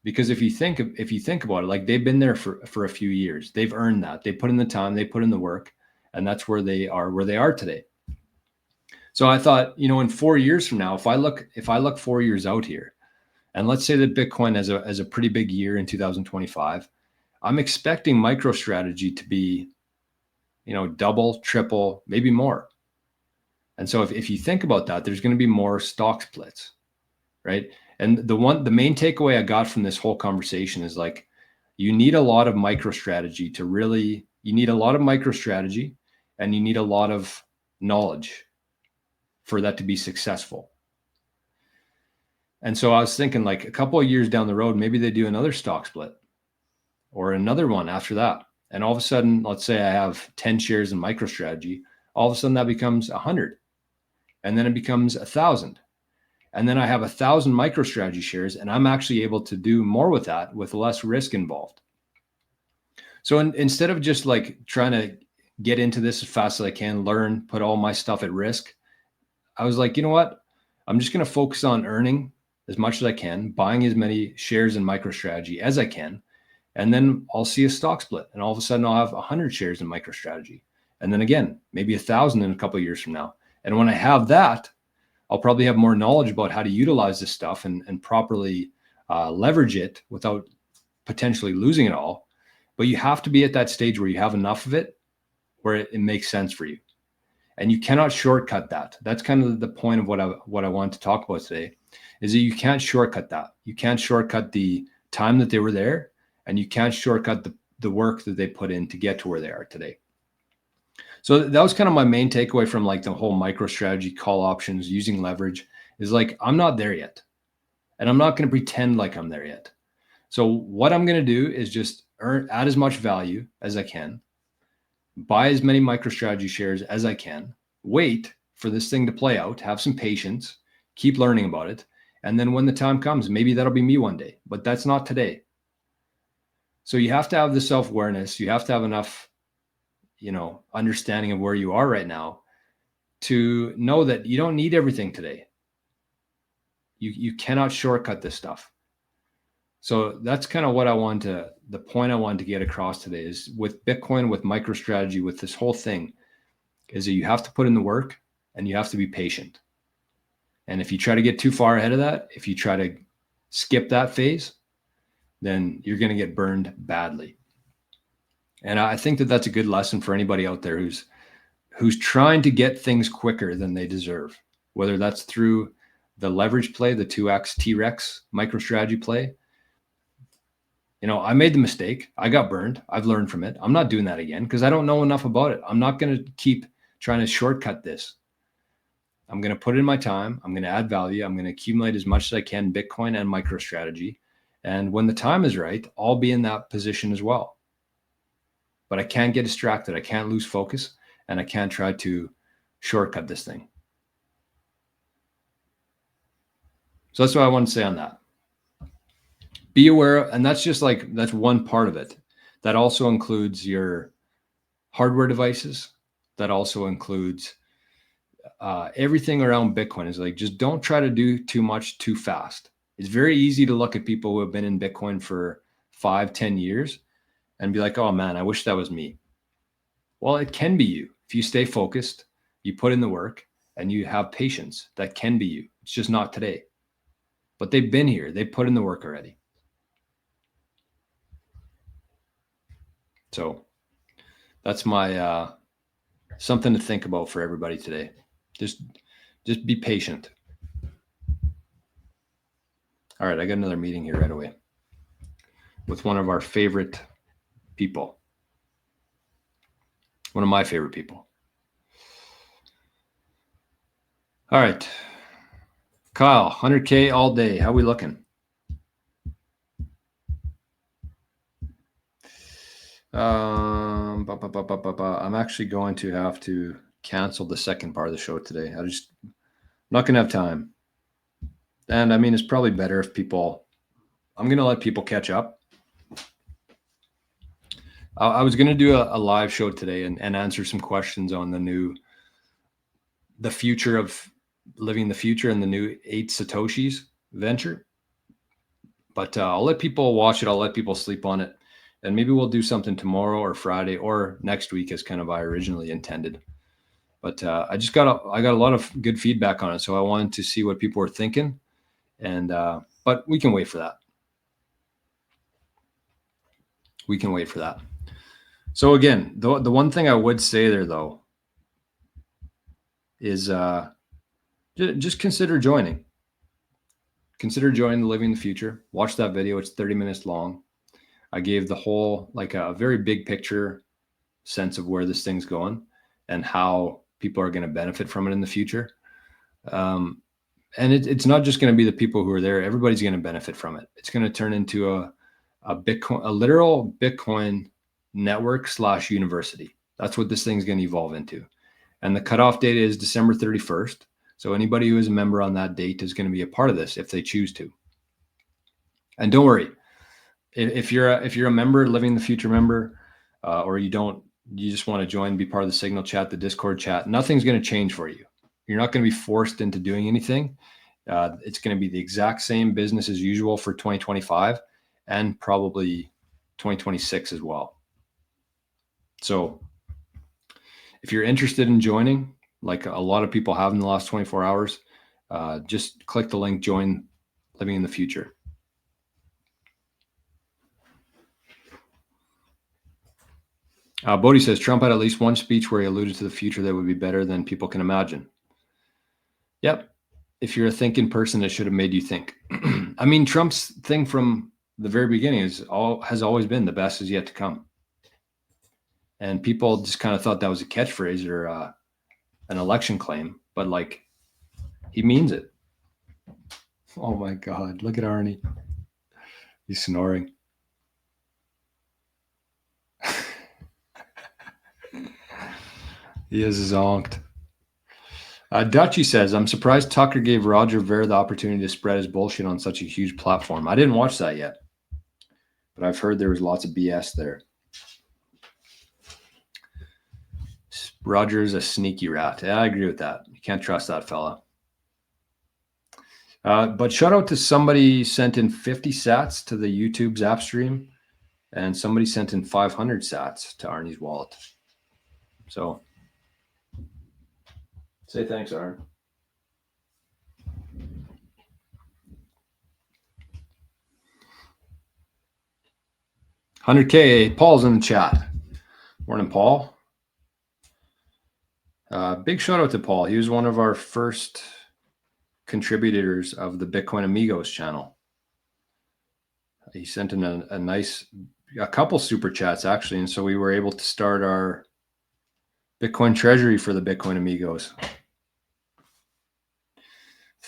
Because if you think about it, like they've been there for a few years, they've earned that. They put in the time, they put in the work, and that's where they are today. So I thought, in 4 years from now, if I look 4 years out here, and let's say that Bitcoin has a pretty big year in 2025, I'm expecting MicroStrategy to be, double, triple, maybe more. And so if you think about that, there's going to be more stock splits, right? And the main takeaway I got from this whole conversation is like, you need a lot of MicroStrategy and you need a lot of knowledge for that to be successful. And so I was thinking like a couple of years down the road, maybe they do another stock split or another one after that. And all of a sudden, let's say I have 10 shares in MicroStrategy, all of a sudden that becomes 100. And then it becomes 1,000. And then I have 1,000 MicroStrategy shares, and I'm actually able to do more with that with less risk involved. So instead of just like trying to get into this as fast as I can, learn, put all my stuff at risk, I was like, you know what? I'm just going to focus on earning as much as I can, buying as many shares in MicroStrategy as I can. And then I'll see a stock split, and all of a sudden I'll have 100 shares in MicroStrategy. And then again, maybe 1,000 in a couple of years from now. And when I have that, I'll probably have more knowledge about how to utilize this stuff and properly leverage it without potentially losing it all. But you have to be at that stage where you have enough of it where it makes sense for you. And you cannot shortcut that. That's kind of the point of what I want to talk about today, is that you can't shortcut that. You can't shortcut the time that they were there, and you can't shortcut the work that they put in to get to where they are today. So that was kind of my main takeaway from like the whole MicroStrategy, call options, using leverage, is like, I'm not there yet. And I'm not going to pretend like I'm there yet. So what I'm going to do is just add as much value as I can, buy as many MicroStrategy shares as I can, wait for this thing to play out, have some patience, keep learning about it. And then when the time comes, maybe that'll be me one day, but that's not today. So you have to have the self-awareness. You have to have enough, understanding of where you are right now to know that you don't need everything today. You cannot shortcut this stuff. So that's kind of what the point I wanted to get across today is with Bitcoin, with MicroStrategy, with this whole thing, is that you have to put in the work and you have to be patient. And if you try to get too far ahead of that, if you try to skip that phase, then you're going to get burned badly. And I think that that's a good lesson for anybody out there who's trying to get things quicker than they deserve, whether that's through the leverage play, the 2x T-Rex MicroStrategy play. I made the mistake. I got burned. I've learned from it. I'm not doing that again because I don't know enough about it. I'm not going to keep trying to shortcut this. I'm going to put in my time. I'm going to add value. I'm going to accumulate as much as I can in Bitcoin and MicroStrategy. And when the time is right, I'll be in that position as well. But I can't get distracted. I can't lose focus, and I can't try to shortcut this thing. So that's what I want to say on that. Be aware, and that's one part of it. That also includes your hardware devices. That also includes everything around Bitcoin. Is like, just don't try to do too much too fast. It's very easy to look at people who have been in Bitcoin for 5-10 years and be like, oh man, I wish that was me. Well, it can be you. If you stay focused, you put in the work, and you have patience, that can be you. It's just not today. But they've been here. They put in the work already. So that's my something to think about for everybody today. Just be patient. All right, I got another meeting here right away with one of our favorite people. One of my favorite people. All right. Kyle, 100K all day. How we looking? I'm actually going to have to cancel the second part of the show today. I'm not going to have time. And I mean, it's probably better if I'm going to let people catch up. I was going to do a live show today and answer some questions on the future of living the future and the new 8 Satoshis venture. But I'll let people watch it. I'll let people sleep on it. And maybe we'll do something tomorrow or Friday or next week as kind of I originally intended. But I got a lot of good feedback on it. So I wanted to see what people were thinking. And but we can wait for that. We can wait for that. So again, the one thing I would say there, though, is just consider joining. Consider joining the Living the Future. Watch that video. It's 30 minutes long. I gave the whole, like a very big picture sense of where this thing's going and how people are going to benefit from it in the future. and it's not just going to be the people who are there. Everybody's going to benefit from it. It's going to turn into a literal Bitcoin network / university. That's what this thing's going to evolve into. And the cutoff date is December 31st. So anybody who is a member on that date is going to be a part of this if they choose to. And don't worry, if you're a member, living the future member, or you just want to join, be part of the Signal chat, the Discord chat, nothing's going to change for you. You're not going to be forced into doing anything. It's going to be the exact same business as usual for 2025 and probably 2026 as well. So if you're interested in joining, like a lot of people have in the last 24 hours, just click the link, join Living in the Future. Bodhi says, Trump had at least one speech where he alluded to the future that would be better than people can imagine. Yep. If you're a thinking person, it should have made you think. I mean, Trump's thing from the very beginning has always been the best is yet to come. And people just kind of thought that was a catchphrase or an election claim, but like he means it. Oh my God, look at Arnie. He's snoring. He is zonked. Dutchy says, I'm surprised Tucker gave Roger Ver the opportunity to spread his bullshit on such a huge platform. I didn't watch that yet, but I've heard there was lots of BS there. Roger's a sneaky rat. Yeah, I agree with that. You can't trust that fella. But shout out to somebody sent in 50 sats to the YouTube Zap stream, and somebody sent in 500 sats to Arnie's wallet. So say thanks, Arnie. $100K. Paul's in the chat. Morning, Paul. Big shout out to Paul. He was one of our first contributors of the Bitcoin Amigos channel. He sent in a couple super chats actually, and so we were able to start our Bitcoin treasury for the Bitcoin Amigos.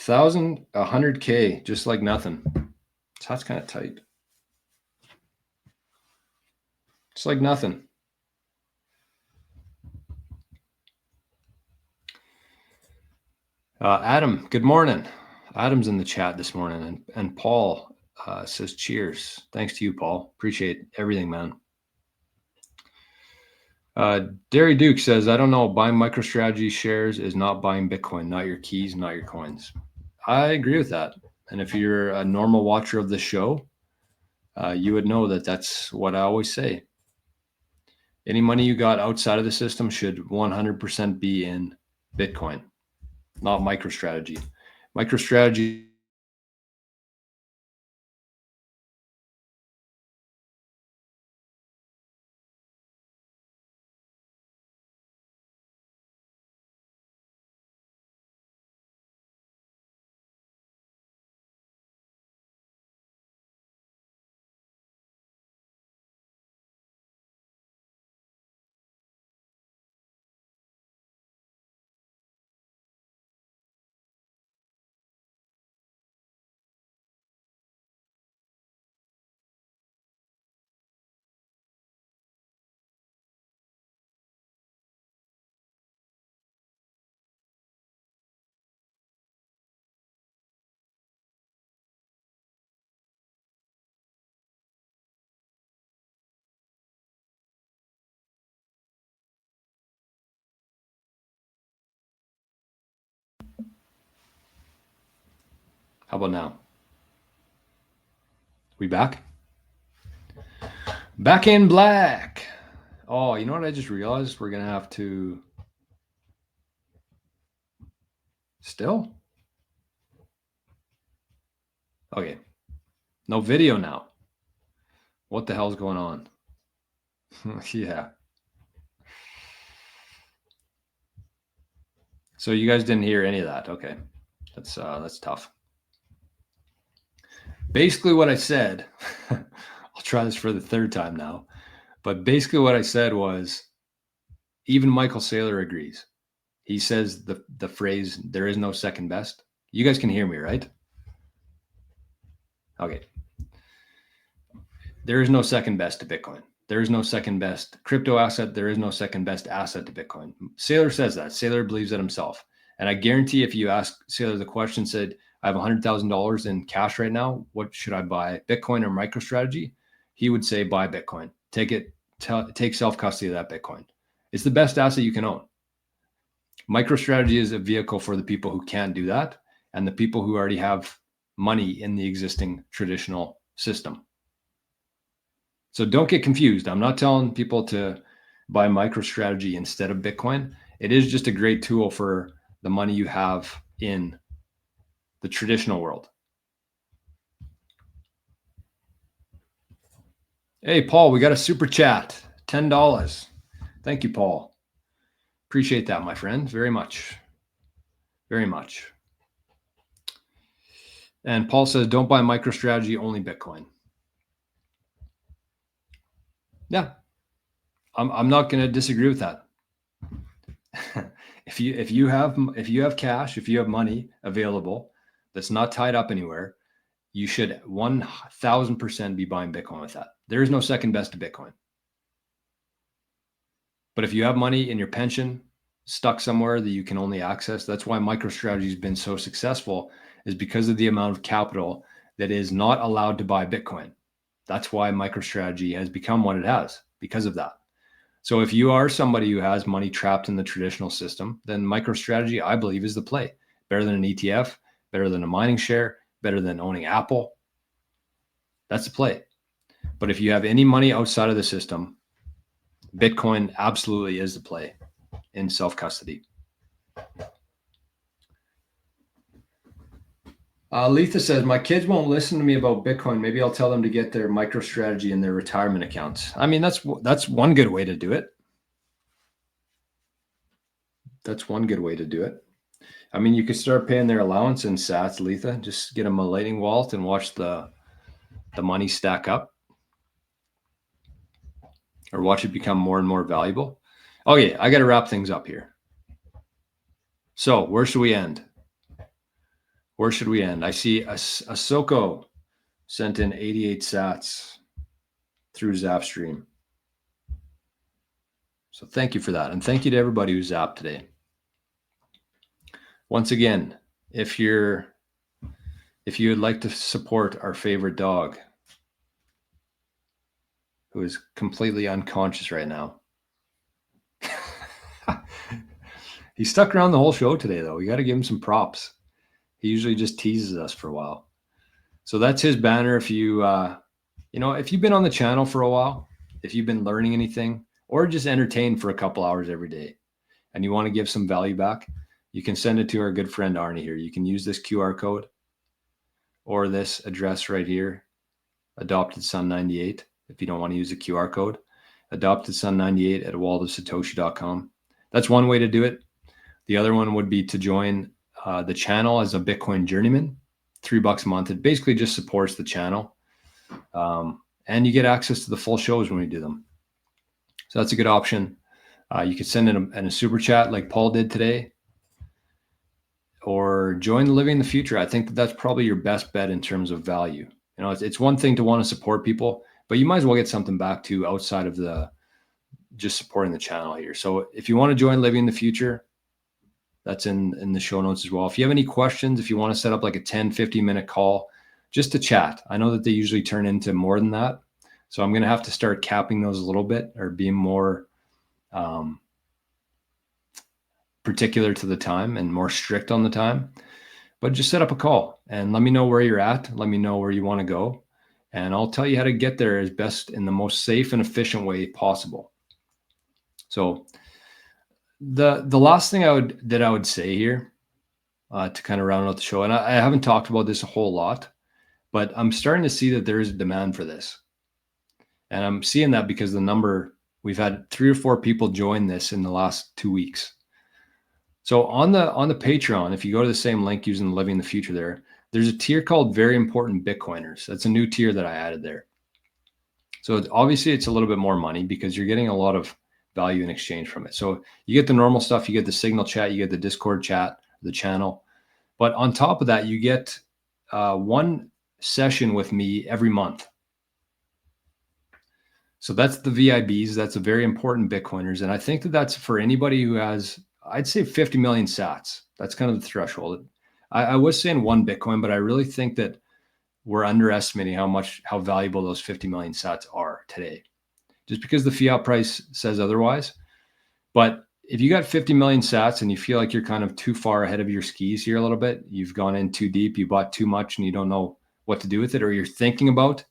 100K, just like nothing. So that's kind of tight. It's like nothing. Adam, good morning. Adam's in the chat this morning, and Paul says cheers. Thanks to you, Paul. Appreciate everything, man. Derry Duke says, I don't know, buying MicroStrategy shares is not buying Bitcoin, not your keys, not your coins. I agree with that. And if you're a normal watcher of the show, you would know that that's what I always say. Any money you got outside of the system should 100% be in Bitcoin, not MicroStrategy. MicroStrategy How about now? We back? Back in black. Oh, you know what I just realized? We're going to have to... Still? Okay. No video now. What the hell's going on? Yeah. So you guys didn't hear any of that. Okay. That's tough. Basically what I said, I'll try this for the third time now, but basically what I said was, even Michael Saylor agrees. He says the phrase, there is no second best. You guys can hear me, right? Okay. There is no second best to Bitcoin. There is no second best crypto asset. There is no second best asset to Bitcoin. Saylor says that. Saylor believes it himself. And I guarantee if you ask Saylor the question, said, I have $100,000 in cash right now. What should I buy, Bitcoin or MicroStrategy? He would say buy Bitcoin. Take self-custody of that Bitcoin. It's the best asset you can own. MicroStrategy is a vehicle for the people who can't do that and the people who already have money in the existing traditional system. So don't get confused. I'm not telling people to buy MicroStrategy instead of Bitcoin. It is just a great tool for the money you have in the traditional world. Hey, Paul, we got a super chat, $10. Thank you, Paul. Appreciate that, my friend, very much. Very much. And Paul says, don't buy MicroStrategy, only Bitcoin. Yeah, I'm not going to disagree with that. If you have cash, if you have money available that's not tied up anywhere, you should 1,000% be buying Bitcoin with that. There is no second best to Bitcoin. But if you have money in your pension stuck somewhere that you can only access, that's why MicroStrategy has been so successful, is because of the amount of capital that is not allowed to buy Bitcoin. That's why MicroStrategy has become what it has, because of that. So if you are somebody who has money trapped in the traditional system, then MicroStrategy, I believe, is the play. Better than an ETF, better than a mining share, better than owning Apple. That's the play. But if you have any money outside of the system, Bitcoin absolutely is the play in self-custody. Letha says, my kids won't listen to me about Bitcoin. Maybe I'll tell them to get their MicroStrategy in their retirement accounts. I mean, that's one good way to do it. That's one good way to do it. I mean, you could start paying their allowance in sats, Letha. Just get them a Lightning wallet and watch the money stack up. Or watch it become more and more valuable. Okay, I got to wrap things up here. So where should we end? Where should we end? I see Ahsoka sent in 88 sats through Zapstream. So thank you for that. And thank you to everybody who zapped today. Once again, if you would like to support our favorite dog, who is completely unconscious right now. He stuck around the whole show today, though. We got to give him some props. He usually just teases us for a while. So that's his banner. If if you've been on the channel for a while, if you've been learning anything or just entertained for a couple hours every day and you want to give some value back, you can send it to our good friend Arnie here. You can use this QR code or this address right here, Adopted Son 98. If you don't want to use the QR code, Adopted Son 98 at waldofsatoshi.com. That's one way to do it. The other one would be to join the channel as a Bitcoin Journeyman, $3 a month. It basically just supports the channel. And you get access to the full shows when we do them. So that's a good option. You could send in a super chat like Paul did today, or join the Living the Future. I think that's probably your best bet in terms of value. It's one thing to want to support people, but you might as well get something back to outside of just supporting the channel here. So if you want to join Living the Future, that's in the show notes as well. If you have any questions, if you want to set up like a 10, 15-minute call just to chat, I know that they usually turn into more than that. So I'm going to have to start capping those a little bit or being more particular to the time and more strict on the time. But just set up a call and let me know where you're at. Let me know where you want to go. And I'll tell you how to get there as best in the most safe and efficient way possible. So the last thing I would say here to kind of round out the show, and I haven't talked about this a whole lot, but I'm starting to see that there is a demand for this. And I'm seeing that because we've had 3 or 4 people join this in the last 2 weeks. So on the Patreon, if you go to the same link using Living the Future there's a tier called Very Important Bitcoiners. That's a new tier that I added there. So obviously it's a little bit more money because you're getting a lot of value in exchange from it. So you get the normal stuff, you get the Signal chat, you get the Discord chat, the channel. But on top of that, you get one session with me every month. So that's the VIBs. That's a very important Bitcoiners. And I think that that's for anybody who has, I'd say 50 million sats. That's kind of the threshold. I was saying 1 Bitcoin, but I really think that we're underestimating how valuable those 50 million sats are today, just because the fiat price says otherwise. But if you got 50 million sats and you feel like you're kind of too far ahead of your skis here a little bit, you've gone in too deep, you bought too much and you don't know what to do with it, or you're thinking about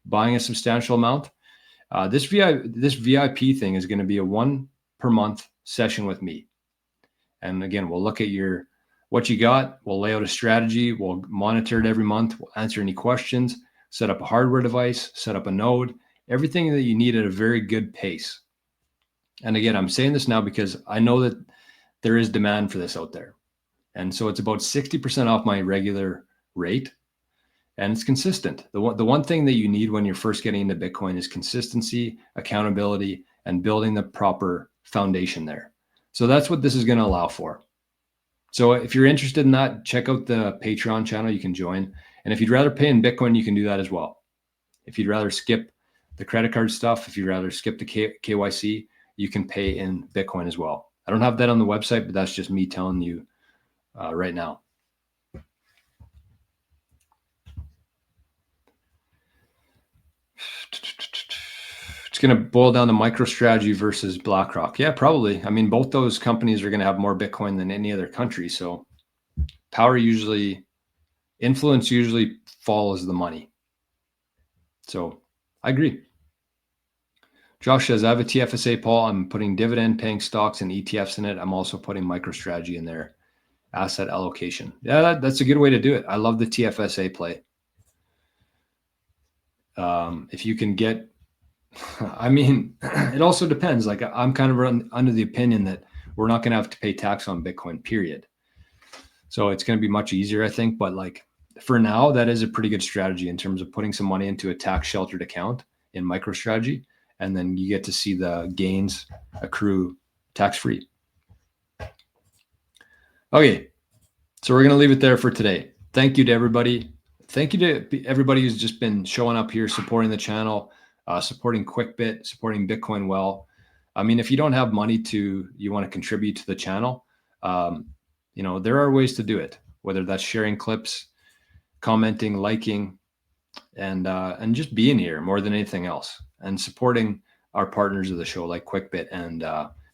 buying a substantial amount, this VIP thing is going to be a 1 per month session with me. And again, we'll look at what you got. We'll lay out a strategy. We'll monitor it every month. We'll answer any questions, set up a hardware device, set up a node, everything that you need at a very good pace. And again, I'm saying this now because I know that there is demand for this out there. And so it's about 60% off my regular rate. And it's consistent. The one thing that you need when you're first getting into Bitcoin is consistency, accountability, and building the proper foundation there. So that's what this is going to allow for. So if you're interested in that, check out the Patreon channel. You can join. And if you'd rather pay in Bitcoin, you can do that as well. If you'd rather skip the credit card stuff, if you'd rather skip the KYC, you can pay in Bitcoin as well. I don't have that on the website, but that's just me telling you right now. It's going to boil down to MicroStrategy versus BlackRock. Yeah, probably. I mean, both those companies are going to have more Bitcoin than any other country. So influence usually follows the money. So I agree. Josh says, I have a TFSA, Paul. I'm putting dividend paying stocks and ETFs in it. I'm also putting MicroStrategy in there. Asset allocation. Yeah, that's a good way to do it. I love the TFSA play. If you can get, I mean, it also depends. Like I'm kind of under the opinion that we're not going to have to pay tax on Bitcoin, period. So it's going to be much easier, I think. But like for now, that is a pretty good strategy in terms of putting some money into a tax sheltered account in MicroStrategy. And then you get to see the gains accrue tax-free. Okay. So we're going to leave it there for today. Thank you to everybody. Thank you to everybody who's just been showing up here, supporting the channel, supporting QuickBit, supporting Bitcoin well. I mean, if you don't have money you want to contribute to the channel, there are ways to do it, whether that's sharing clips, commenting, liking, and just being here more than anything else, and supporting our partners of the show like QuickBit and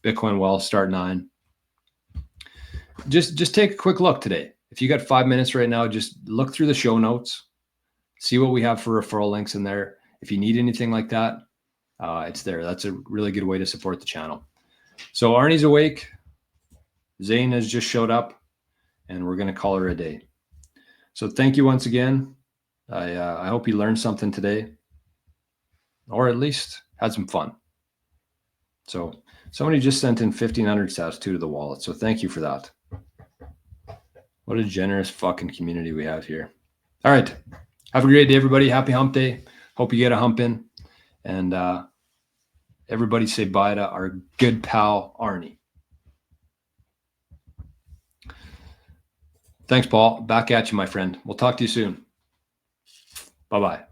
Bitcoin Well, Start9. Just take a quick look today. If you got 5 minutes right now, just look through the show notes, see what we have for referral links in there. If you need anything like that, it's there. That's a really good way to support the channel. So Arnie's awake. Zane has just showed up, and we're going to call her a day. So thank you once again. I hope you learned something today, or at least had some fun. So somebody just sent in 1,500 sats to the wallet. So thank you for that. What a generous fucking community we have here. All right. Have a great day, everybody. Happy hump day. Hope you get a hump in. And everybody say bye to our good pal, Arnie. Thanks, Paul. Back at you, my friend. We'll talk to you soon. Bye-bye.